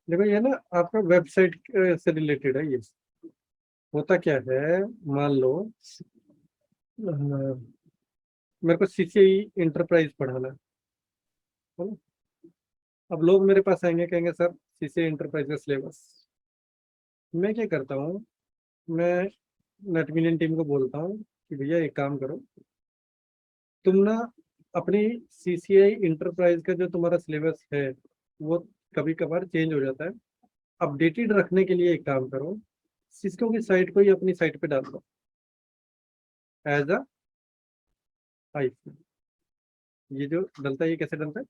Speaker 1: देखो ये ना आपका वेबसाइट से रिलेटेड है ये। होता क्या है, मान लो मेरे को सीसीआई इंटरप्राइज पढ़ाना है ना। अब लोग मेरे पास आएंगे, कहेंगे सर सीसीआई इंटरप्राइज का सिलेबस। मैं क्या करता हूँ, मैं नेटमिलियन टीम को बोलता हूँ कि भैया एक काम करो, तुम ना अपनी सीसीआई इंटरप्राइज का जो तुम्हारा सिलेबस है वो कभी कभार चेंज हो जाता है, अपडेटेड रखने के लिए एक काम करो, सिस्को की साइट को ही अपनी साइट पे डाल दो एज अ आई फ्रेम। ये जो डलता है ये कैसे डलता है,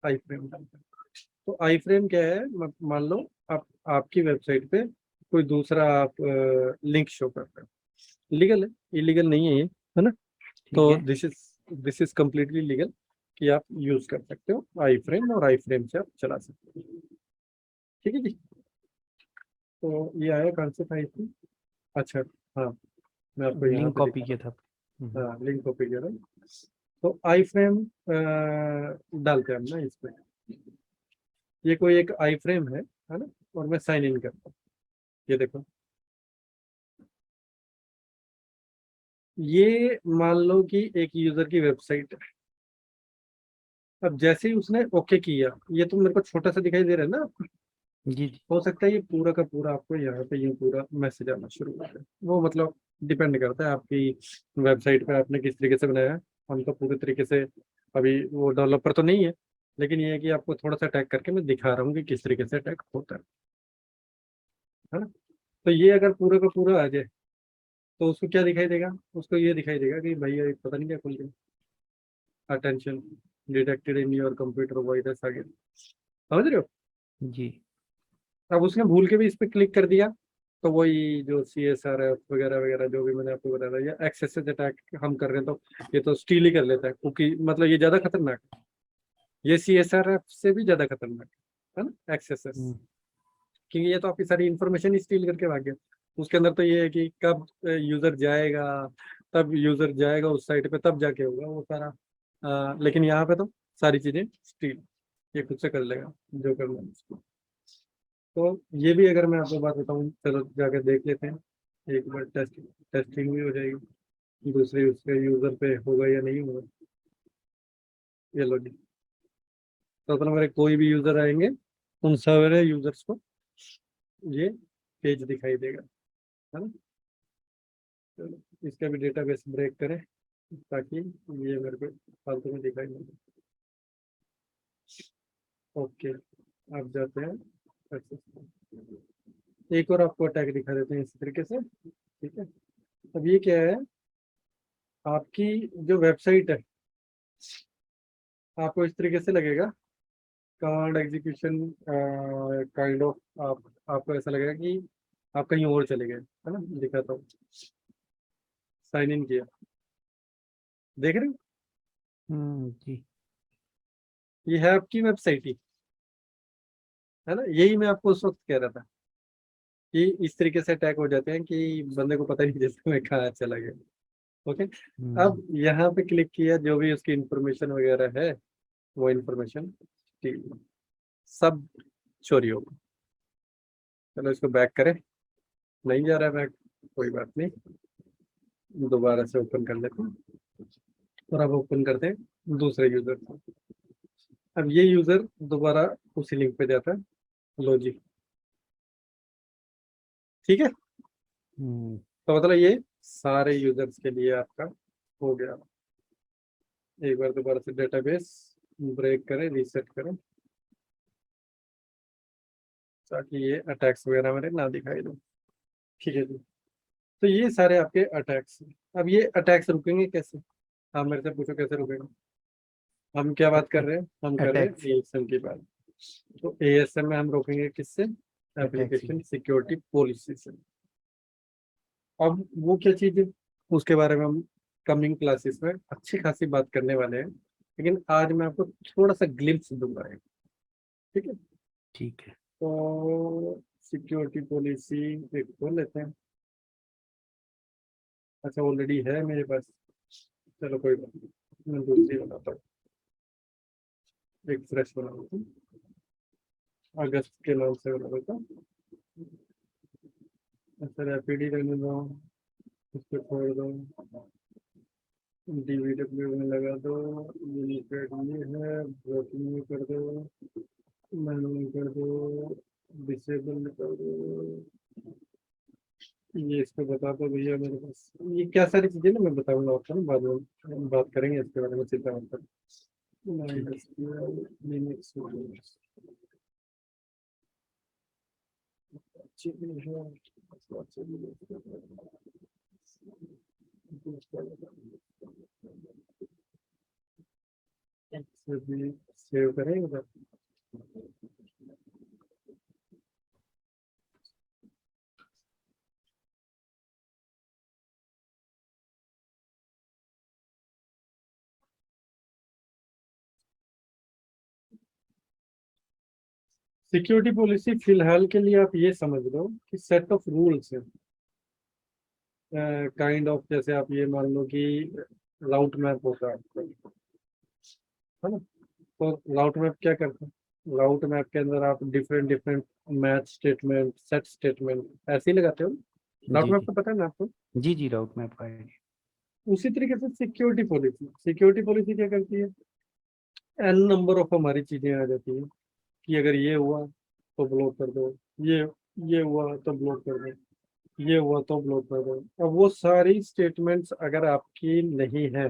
Speaker 1: आई फ्रेम डलता है। तो आई फ्रेम क्या है, मान लो आप आपकी वेबसाइट पे कोई दूसरा आप लिंक शो करते हो, लीगल है, इलीगल नहीं है ये, है ना।
Speaker 2: ठीक
Speaker 1: तो
Speaker 2: है।
Speaker 1: दिस इज कम्प्लीटली लीगल कि आप यूज कर सकते हो आई फ्रेम, और आई फ्रेम से आप चला सकते हो, ठीक है जी। तो ये आया कॉन्सेप्ट आई फ्रेम। अच्छा, हाँ मैं आपको यहाँ
Speaker 2: लिंक
Speaker 1: पे
Speaker 2: कॉपी
Speaker 1: दिखा
Speaker 2: किया
Speaker 1: रहा
Speaker 2: था।
Speaker 1: हूँ, हाँ लिंक कॉपी किया था। तो आई फ्रेम डालते हैं हम ना इसमें, ये कोई एक आई फ्रेम है ना। और मैं साइन इन करता हूँ, ये देखो, ये मान लो कि एक यूजर की वेबसाइट है। अब जैसे ही उसने ओके किया, ये तो मेरे को छोटा सा दिखाई दे रहा है ना,
Speaker 2: जी जी।
Speaker 1: हो सकता है ये पूरा का पूरा आपको यहाँ पे ये पूरा मैसेज आना शुरू हो जाए, वो मतलब डिपेंड करता है आपकी वेबसाइट पे आपने किस तरीके से बनाया है। हम तो पूरे तरीके से अभी वो डेवलपर तो नहीं है, लेकिन ये है कि आपको थोड़ा सा अटैक करके मैं दिखा रहा हूँ कि किस तरीके से अटैक होता है ना। तो ये अगर पूरा का पूरा आ जाए तो उसको क्या दिखाई देगा, उसको ये दिखाई देगा कि भैया ये पता नहीं क्या खुल गया, attention detected in your computer virus आ गया, समझ रहे हो।
Speaker 2: जी
Speaker 1: अब उसने भूल के भी इस पर क्लिक कर दिया, तो वही जो CSRF वगैरह वगैरह जो भी मैंने आपको बताया था, या एक्सेस अटैक हम कर रहे हैं, तो ये तो स्टील ही कर लेता है, क्योंकि मतलब ये ज्यादा खतरनाक है, ये CSRF से भी ज्यादा खतरनाक है ना एक्सेस,
Speaker 2: हम्म,
Speaker 1: क्योंकि ये तो आपकी सारी इंफॉर्मेशन ही स्टील करके भाग गया। उसके अंदर तो ये है कि कब यूजर जाएगा, तब यूजर जाएगा उस साइट पे, तब जाके होगा वो सारा। लेकिन यहाँ पे तो सारी चीजें स्टील, ये खुद से कर लेगा जो करना है उसको। तो ये भी अगर मैं आपको बात बताऊं, चलो जाकर देख लेते हैं एक बार, टेस्टिंग भी हो जाएगी, दूसरी उसके यूजर पे होगा या नहीं होगा। ये लो जी, तो अपना मेरे कोई भी यूजर आएंगे, उन सारे यूजर्स को ये पेज दिखाई देगा, है ना। चलो इसका भी डेटाबेस ब्रेक करें, ताकि ये मेरे को फालतू में दिखाई नहीं दे। ओके, आप जाते हैं access। एक और आपको अटैक दिखा देते हैं इसी तरीके से, ठीक है। अब ये क्या है, आपकी जो वेबसाइट है, आपको इस तरीके से लगेगा, कमांड एग्जीक्यूशन काइंड ऑफ, आपको ऐसा लगेगा कि आप कहीं और चले गए, है ना। दिखाता हूँ, साइन इन किया, देख रहे हो,
Speaker 2: जी
Speaker 1: ये है आपकी वेबसाइट ही, है ना। यही मैं आपको उस वक्त कह रहा था कि इस तरीके से अटैक हो जाते हैं कि बंदे को पता ही नहीं चलता मैं कहाँ चला गया। ओके, अब यहाँ पे क्लिक किया, जो भी उसकी इंफॉर्मेशन वगैरह है वो इंफॉर्मेशन सब चोरी हो गई। चलो इसको बैक करें, नहीं जा रहा है बैक, कोई बात नहीं, दोबारा से ओपन कर लेते हैं और अब ओपन करते हैं दूसरे यूजर से। अब ये यूजर दोबारा उसी लिंक पे जाता है, लो जी, ठीक है। तो मतलब ये सारे यूजर्स के लिए आपका हो गया। एक बार दोबारा से डेटाबेस ब्रेक करें, रीसेट करें, ताकि ये अटैक्स वगैरह मेरे ना दिखाई दे, ठीक है जी। तो ये सारे आपके अटैक्स हैं। अब ये अटैक्स रुकेंगे कैसे, आप मेरे से पूछो कैसे रुकेंगे। हम क्या बात कर रहे हैं, हम कर रहे हैं
Speaker 2: अटैक्स
Speaker 1: एएसएम की बात। तो एएसएम में हम रोकेंगे किससे,
Speaker 2: अटैक्स
Speaker 1: एप्लीकेशन सिक्योरिटी पॉलिसी से। अब वो क्या चीज है, उसके बारे में हम कमिंग क्लासेस में अच्छी खासी बात करने वाले हैं, लेकिन आज मैं आपको थोड़ा सा ग्लिम्स दूंगा, ठीक है।
Speaker 2: ठीक है।
Speaker 1: तो सिक्योरिटी पॉलिसी एक खोल लेते हैं, अच्छा ऑलरेडी है मेरे पास, चलो कोई बात नहीं, मैं दूसरी बनाता हूँ, एक फ्रेश बना लेता हूँ, अगस्त के नाम से बना लेता हूँ। अच्छा रैपिड ही रहने दो, इसको छोड़ दो, डीवीडब्ल्यू में लगा दो, यूनिफाइड ये है, ब्लॉकिंग में कर दो, मैनुअल कर दो, डिसेबल कर दो, ये इसको बता दो भैया मेरे पास। ये क्या सारी चीजें ना मैं बताऊंगा आपको ना, बाद में बात करेंगे इसके बारे में, चिंता मत करो।
Speaker 2: ठीक है।
Speaker 1: लिनक्स सेव करें उधर। सिक्योरिटी पॉलिसी फिलहाल के लिए आप ये समझ लो कि सेट ऑफ रूल्स है, काइंड ऑफ, जैसे आप ये मान लो कि राउट मैप होता है आपका, है ना। तो राउट मैप क्या करता है, राउट मैप के अंदर आप different different match statement, set statement ऐसे ही लगाते हो। राउट
Speaker 2: जी
Speaker 1: मैप
Speaker 2: जी
Speaker 1: तो पता है ना आपको।
Speaker 2: जी जी राउट मैप का आइडिया।
Speaker 1: उसी तरीके से सिक्योरिटी पॉलिसी क्या करती है, एन नंबर ऑफ हमारी चीजें आ जाती है कि अगर ये हुआ तो ब्लॉक कर दो, ये ये हुआ तो ब्लॉक कर दो, ये हुआ तो ब्लॉक कर दो। अब वो सारी स्टेटमेंट्स अगर आपकी नहीं है,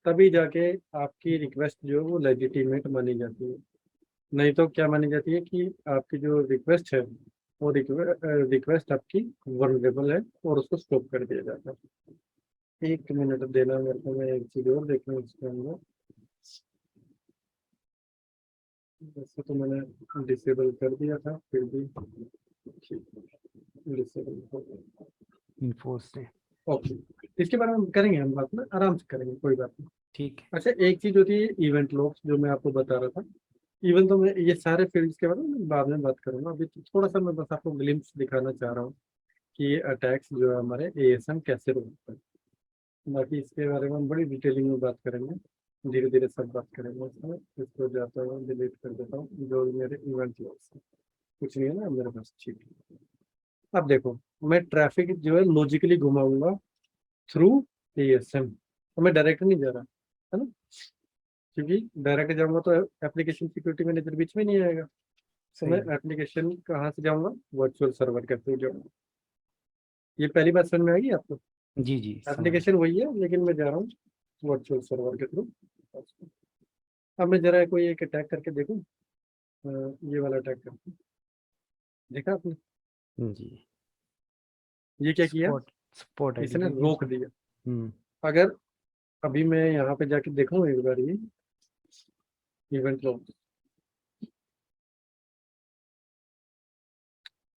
Speaker 1: तभी जाके आपकी रिक्वेस्ट जो है वो लेजिटिमेट मानी जाती है। नहीं तो क्या मानी जाती है कि आपकी जो रिक्वेस्ट है वो रिक्वेस्ट आपकी वल्नरेबल है और उसको स्टॉप कर दिया जाता है। एक मिनट देना मेरे को, मैं एक चीज और देखूँ इसके अंदर। वैसे तो मैंने डिसेबल कर दिया था, फिर भी डिसेबल हो गया।
Speaker 2: इन्फोर्स से।
Speaker 1: ओके, इसके बारे में करेंगे हम बात में, आराम से करेंगे, कोई बात नहीं।
Speaker 2: ठीक है।
Speaker 1: अच्छा एक चीज होती है इवेंट लॉग्स, जो मैं आपको बता रहा था। इवन तो मैं ये सारे फील्ड्स के बारे में बाद में बात करूंगा, अभी तो थोड़ा सा मैं बस आपको ग्लिम्स दिखाना चाह रहा हूँ कि ये अटैक्स जो है हमारे एएसएम कैसे रोकते हैं। बाकी इसके बारे में हम बड़ी डिटेलिंग में बात करेंगे, धीरे धीरे सब बात करेंगे इसमें। इसको जाता हूँ डिलीट कर देता हूँ, जो भी मेरे इवेंट लॉग्स हैं, कुछ नहीं है ना मेरे पास, ठीक है। अब देखो, मैं ट्रैफिक जो है लॉजिकली घुमाऊंगा थ्रू एएसएम, तो मैं डायरेक्ट नहीं जा रहा, है ना, क्योंकि डायरेक्ट जाऊंगा तो एप्लीकेशन सिक्योरिटी मैनेजर बीच में नहीं आएगा। तो
Speaker 2: सही
Speaker 1: मैं
Speaker 2: है।
Speaker 1: एप्लीकेशन कहाँ से जाऊंगा, वर्चुअल सर्वर के थ्रू जाऊंगा। ये पहली बात समझ में आएगी आपको,
Speaker 2: जी जी समझ
Speaker 1: एप्लीकेशन वही है लेकिन मैं जा रहा हूँ वर्चुअल सर्वर के थ्रू। अब मैं जरा कोई एक अटैक करके देखूं, ये वाला अटैक करते हैं। देखा आपने
Speaker 2: जी
Speaker 1: ये क्या किया,
Speaker 2: स्पॉट स्पॉट आईडी
Speaker 1: इसने
Speaker 2: दे दिया
Speaker 1: रोक
Speaker 2: उसने।
Speaker 1: दिया।
Speaker 2: हम्म
Speaker 1: अगर अभी मैं यहाँ पे जाके देखूँ एक बार, ये इवेंट लॉग,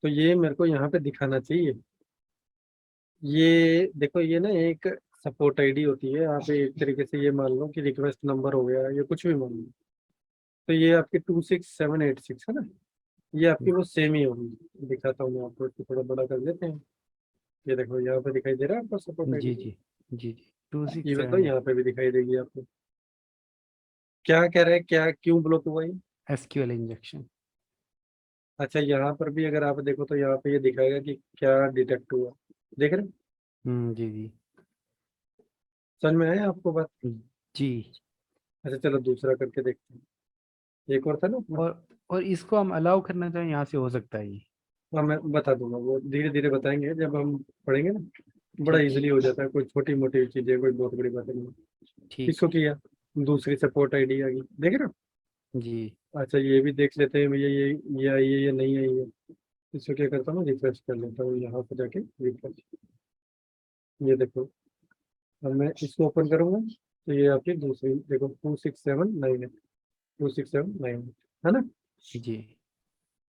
Speaker 1: तो ये मेरे को यहाँ पे दिखाना चाहिए। ये देखो, ये ना एक सपोर्ट आईडी होती है, आप एक तरीके से ये मान लो कि रिक्वेस्ट नंबर हो गया, ये कुछ भी मान लो। तो ये आपकी 26786 है ना, ये आपकी वो सेम ही होगी। दिखाता हूँ मैं आपको, इसको थोड़ा बड़ा कर लेते हैं। ये देखो यहाँ पे दिखाई दे रहा है आपको support
Speaker 2: G
Speaker 1: ID,
Speaker 2: G G G two six
Speaker 1: even तो
Speaker 2: सेवन
Speaker 1: यहाँ पे भी दिखाई देगी आपको। क्या कह रहे हैं, क्या क्यों ब्लॉक हुआ ये?
Speaker 2: SQL injection.
Speaker 1: अच्छा, यहाँ पर भी अगर आप देखो तो यहाँ पे ये दिखाएगा कि क्या डिटेक्ट हुआ, देख रहे हैं?
Speaker 2: जी जी
Speaker 1: समझ में आया आपको बात?
Speaker 2: जी।
Speaker 1: अच्छा चलो दूसरा करके देखते हैं, एक और था ना अपना।
Speaker 2: और इसको हम अलाउ करना चाहें यहाँ से हो सकता है ये।
Speaker 1: हाँ मैं बता दूंगा, वो धीरे धीरे बताएंगे जब हम पढ़ेंगे ना। बड़ा
Speaker 2: ठीक
Speaker 1: इजीली
Speaker 2: ठीक
Speaker 1: हो जाता है, कोई छोटी मोटी चीजें, कोई बहुत बड़ी बात नहीं।
Speaker 2: ठीक
Speaker 1: किसको
Speaker 2: है
Speaker 1: किया? दूसरी सपोर्ट आईडी आ गई, देख रहे
Speaker 2: जी
Speaker 1: हो? अच्छा ये भी देख लेते हैं भैया, ये आई है या नहीं आई है। इसको क्या करता हूँ, रिफ्रेश कर लेता हूँ यहाँ पर जाके, रिफ्रेश। ये देखो, अब मैं इसको ओपन करूंगा तो ये आपकी दूसरी देखो, 26798, 26798 है ना।
Speaker 2: जी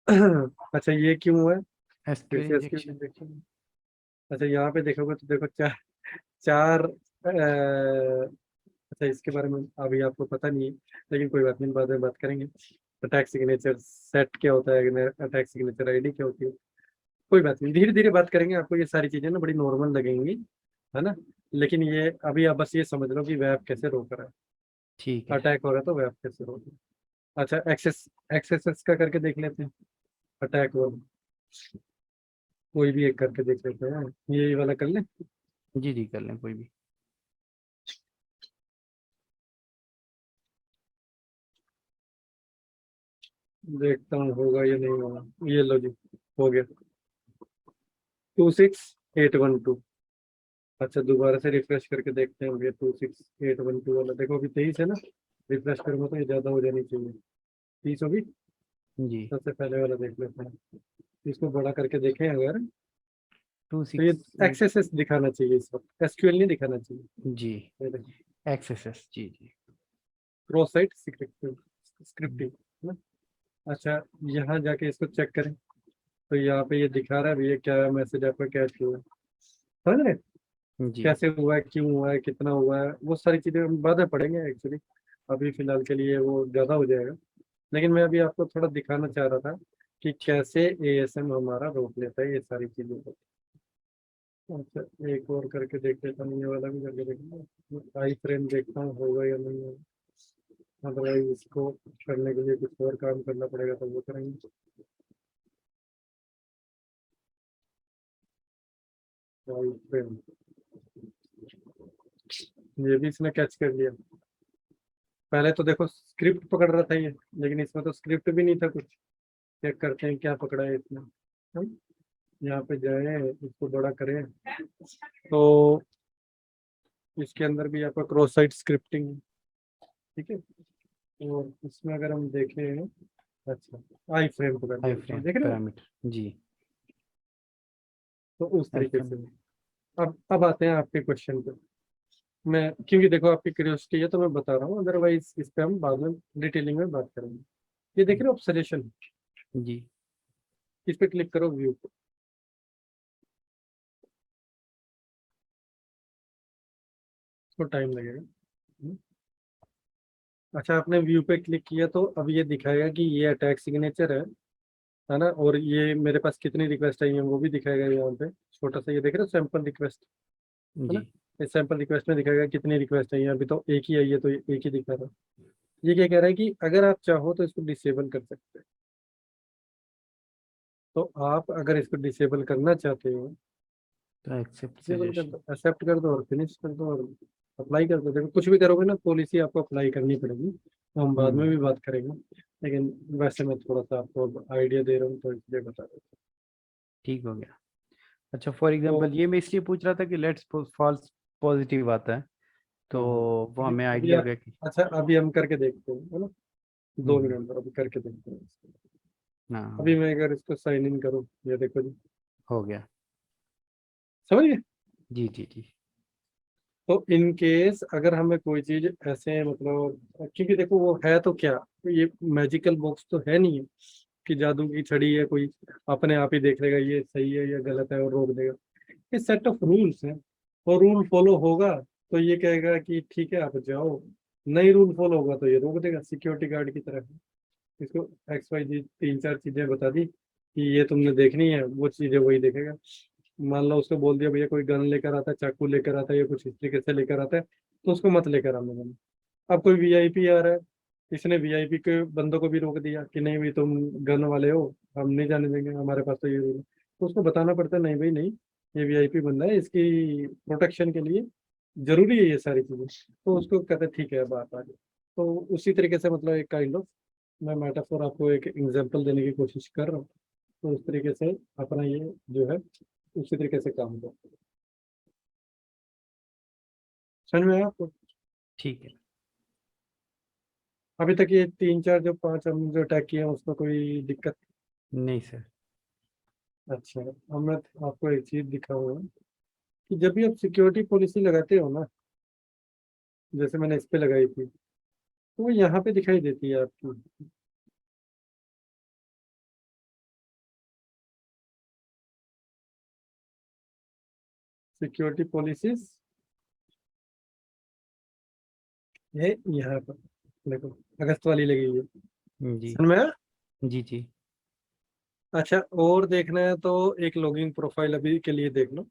Speaker 1: अच्छा ये क्यों हुआ है? फिर
Speaker 2: एसक्यूएल
Speaker 1: से इसकी
Speaker 2: इंजेक्शन।
Speaker 1: देखिए। अच्छा यहाँ पे देखोगे तो देखो चार चार अच्छा इसके बारे में अभी आपको पता नहीं है, लेकिन कोई बात नहीं, बाद में बात करेंगे। अटैक सिग्नेचर सेट क्या होता है, अटैक सिग्नेचर आईडी क्या होती है, कोई बात नहीं, धीरे धीरे बात करेंगे। आपको ये सारी चीजें ना बड़ी नॉर्मल लगेंगी, है ना। लेकिन ये अभी आप बस ये समझ लो कि वेब कैसे रोक रहा
Speaker 2: ठीक
Speaker 1: है,
Speaker 2: है
Speaker 1: अटैक हो रहा है तो वेब कैसे रोक रहा है। अच्छा एक्सेस, एक्सेस का करके देख लेते हैं, अटैक हो, कोई भी एक करके देख लेते हैं, ये वाला कर लें।
Speaker 2: जी जी कर लें कोई भी।
Speaker 1: देखता हूँ होगा या नहीं होगा, ये लो जी, हो गया 26812। अच्छा दोबारा से रिफ्रेश करके देखते हैं भैया, 26812 वाला देखो, अभी 23 है ना, रिफ्रेश करूंगा तो ये ज्यादा हो जानी चाहिए, 30 होगी।
Speaker 2: जी
Speaker 1: सबसे पहले वाला देख लेते हैं, इसको बड़ा करके देखें अगर,
Speaker 2: टू
Speaker 1: तो ये
Speaker 2: सिक्स एट
Speaker 1: एक्सेस दिखाना चाहिए इस वक्त, एसक्यूएल नहीं दिखाना चाहिए।
Speaker 2: जी
Speaker 1: ये देखो,
Speaker 2: एक्सेस जी जी
Speaker 1: क्रॉस साइट स्क्रिप्टिंग है ना। अच्छा यहाँ जाके इसको चेक करें, तो यहाँ पे ये दिखा रहा है भैया क्या मैसेज आपका कैच हुआ है, समझ रहे हैं?
Speaker 2: जी
Speaker 1: कैसे हुआ है, क्यों हुआ है, कितना हुआ है, वो सारी चीजें हम बाद में पढ़ेंगे एक्चुअली। अभी फिलहाल के लिए वो ज्यादा हो जाएगा, लेकिन मैं अभी आपको थोड़ा दिखाना चाह रहा था कि कैसे एएसएम हमारा रोक लेता है ये सारी चीजों को। अच्छा एक और करके देख लेता हूँ, ये वाला भी करके देखूंगा, आई फ्रेम देखता हूँ होगा या नहीं होगा। अदरवाइज इसको करने के लिए कुछ और काम करना पड़ेगा, तो वो करेंगे। आई फ्रेम, ये भी इसने कैच कर लिया। पहले तो देखो स्क्रिप्ट पकड़ रहा था ये, लेकिन इसमें तो स्क्रिप्ट भी नहीं था कुछ। चेक करते हैं क्या पकड़ा है इसमें, हम यहाँ पे जाए, इसको बड़ा करें, तो इसके अंदर भी आपका क्रॉस साइट स्क्रिप्टिंग है, ठीक है। और इसमें अगर हम देखें, अच्छा आई फ्रेम पकड़
Speaker 2: आई
Speaker 1: लिया इसने,
Speaker 2: फ्रेम
Speaker 1: देख रहे हो?
Speaker 2: पैरामीटर जी
Speaker 1: तो उस तरीके
Speaker 2: एफ
Speaker 1: से। अब आते हैं आपके क्वेश्चन पे। मैं क्योंकि देखो आपकी क्यूरियोसिटी है तो मैं बता रहा हूँ, अदरवाइज इस पे हम बाद में डिटेलिंग में बात करेंगे। ये देख रहे हो ऑब्जर्वेशन,
Speaker 2: जी
Speaker 1: इस पे क्लिक करो, व्यू, तो टाइम लगेगा। अच्छा आपने व्यू पे क्लिक किया तो अब ये दिखाएगा कि ये अटैक सिग्नेचर है ना, और ये मेरे पास कितनी रिक्वेस्ट आई है वो भी दिखाएगा यहाँ पे, छोटा सा ये देख रहे हो सैंपल रिक्वेस्ट, है
Speaker 2: जी
Speaker 1: ना। इस सैंपल रिक्वेस्ट में दिखाएगा कितनी रिक्वेस्ट आई है, अभी तो एक ही आई है तो एक ही दिखा रहा है। ये क्या कह रहा है कि अगर आप चाहो तो इसको डिसेबल कर सकते हैं। तो आप अगर इसको डिसेबल करना चाहते हो,
Speaker 2: तो एक्सेप्ट
Speaker 1: डिसेबल कर
Speaker 2: सजेशन।
Speaker 1: दो, एक्सेप्ट कर दो और फिनिश कर दो, और अप्लाई कर दो। देखो कुछ भी करोगे ना, पॉलिसी आपको अप्लाई करनी पड़ेगी, तो हम बाद में भी बात करेंगे, लेकिन वैसे मैं थोड़ा सा आपको आइडिया दे रहा हूँ तो इसलिए बता रहा हूँ।
Speaker 2: ठीक हो गया। अच्छा फॉर
Speaker 1: तो
Speaker 2: एग्जांपल ये मैं इसलिए पूछ रहा था कि लेट्स फॉल्स पॉजिटिव आता है तो
Speaker 1: हाँ हाँ,
Speaker 2: वो
Speaker 1: अभी
Speaker 2: हमें
Speaker 1: अभी
Speaker 2: आइडिया हो
Speaker 1: आप,
Speaker 2: गया कि
Speaker 1: अच्छा अभी हम करके देखते हैं, है ना। 2 मिनट पर अभी करके देखते हैं इसको।
Speaker 2: हाँ
Speaker 1: अभी मैं अगर इसको साइन इन करूँ, ये देखो जी,
Speaker 2: हो गया।
Speaker 1: समझ गए।
Speaker 2: जी जी जी।
Speaker 1: तो इन केस अगर हमें कोई चीज ऐसे मतलब, क्योंकि देखो वो है तो क्या, ये मैजिकल बॉक्स तो है नहीं है कि जादू की छड़ी है कोई अपने आप ही देख लेगा ये सही है या गलत है और रोक देगा। ये सेट ऑफ रूल्स हैं, और रूल फॉलो होगा तो ये कहेगा कि ठीक है आप जाओ, नहीं रूल फॉलो होगा तो ये रोक देगा, सिक्योरिटी गार्ड की तरह। इसको XYZ 3-4 चीजें बता दी कि ये तुमने देखनी है, वो चीजें वही देखेगा। मान लो उसको बोल दिया भैया कोई गन लेकर आता है, चाकू लेकर आता है या कुछ इस तरीके से लेकर आता है, तो उसको मत लेकर आना मैंने। अब कोई वीआईपी आ रहा है, इसने वीआईपी के बंदों को भी रोक दिया कि नहीं भाई तुम गन वाले हो, हम नहीं जाने देंगे, हमारे पास तो ये रूल है। तो उसको बताना पड़ता है नहीं भाई नहीं, ये वीआईपी बंदा है, इसकी प्रोटेक्शन के लिए जरूरी है ये सारी चीजें। तो उसको कहते हैं ठीक है बात आ गई। तो उसी तरीके से मतलब एक काइंड ऑफ, मैं मेटाफोर आपको एक एग्जांपल देने की कोशिश कर रहा हूँ। तो उस तरीके से अपना ये जो है उसी तरीके से काम करता है। समझ में आया आपको।
Speaker 2: ठीक है।
Speaker 1: अभी तक ये 3-4 जो 5 हम जो अटैक किए हैं उसमें कोई दिक्कत।
Speaker 2: नहीं सर।
Speaker 1: अच्छा, अब मैं आपको एक चीज दिखाऊंगा कि जब भी आप सिक्योरिटी पॉलिसी लगाते हो ना, जैसे मैंने इस पे लगाई थी, तो वो यहाँ पे दिखाई देती है आपकी सिक्योरिटी पॉलिसीज, ये यहाँ पर देखो अगस्त वाली लगी हुई है।
Speaker 2: जी
Speaker 1: समझ में आया?
Speaker 2: जी जी।
Speaker 1: अच्छा, और देखना है तो एक लॉगिंग प्रोफाइल अभी के लिए देख लो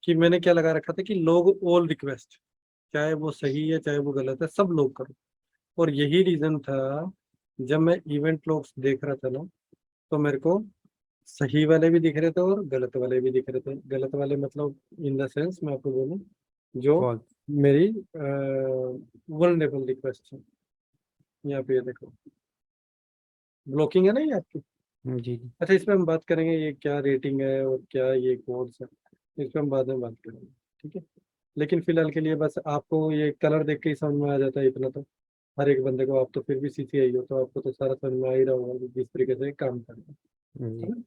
Speaker 1: कि मैंने क्या लगा रखा था कि लॉग ऑल रिक्वेस्ट, चाहे वो सही है चाहे वो गलत है सब लॉग करो। और यही रीजन था, जब मैं इवेंट लॉग्स देख रहा था ना, तो मेरे को सही वाले भी दिख रहे थे और गलत वाले भी दिख रहे थे। गलत वाले मतलब इन द सेंस मैं आपको बोलूँ, जो
Speaker 2: फॉल्स।
Speaker 1: मेरी वल्नरेबल रिक्वेस्ट है। यहाँ पे ये देखो ब्लॉकिंग है ना ये आपकी।
Speaker 2: जी जी।
Speaker 1: अच्छा, इस पे हम बात करेंगे ये क्या रेटिंग है और क्या ये कोड्स है, इस पे हम बाद में बात करेंगे। ठीक है, लेकिन फिलहाल के लिए बस आपको ये कलर देख के ही समझ में आ जाता है इतना तो। हर एक बंदे को, आप तो फिर भी CCI हो तो आपको तो सारा समझ में आ ही रहा होगा कि किस तरीके से काम करना है
Speaker 2: जी।
Speaker 1: ना।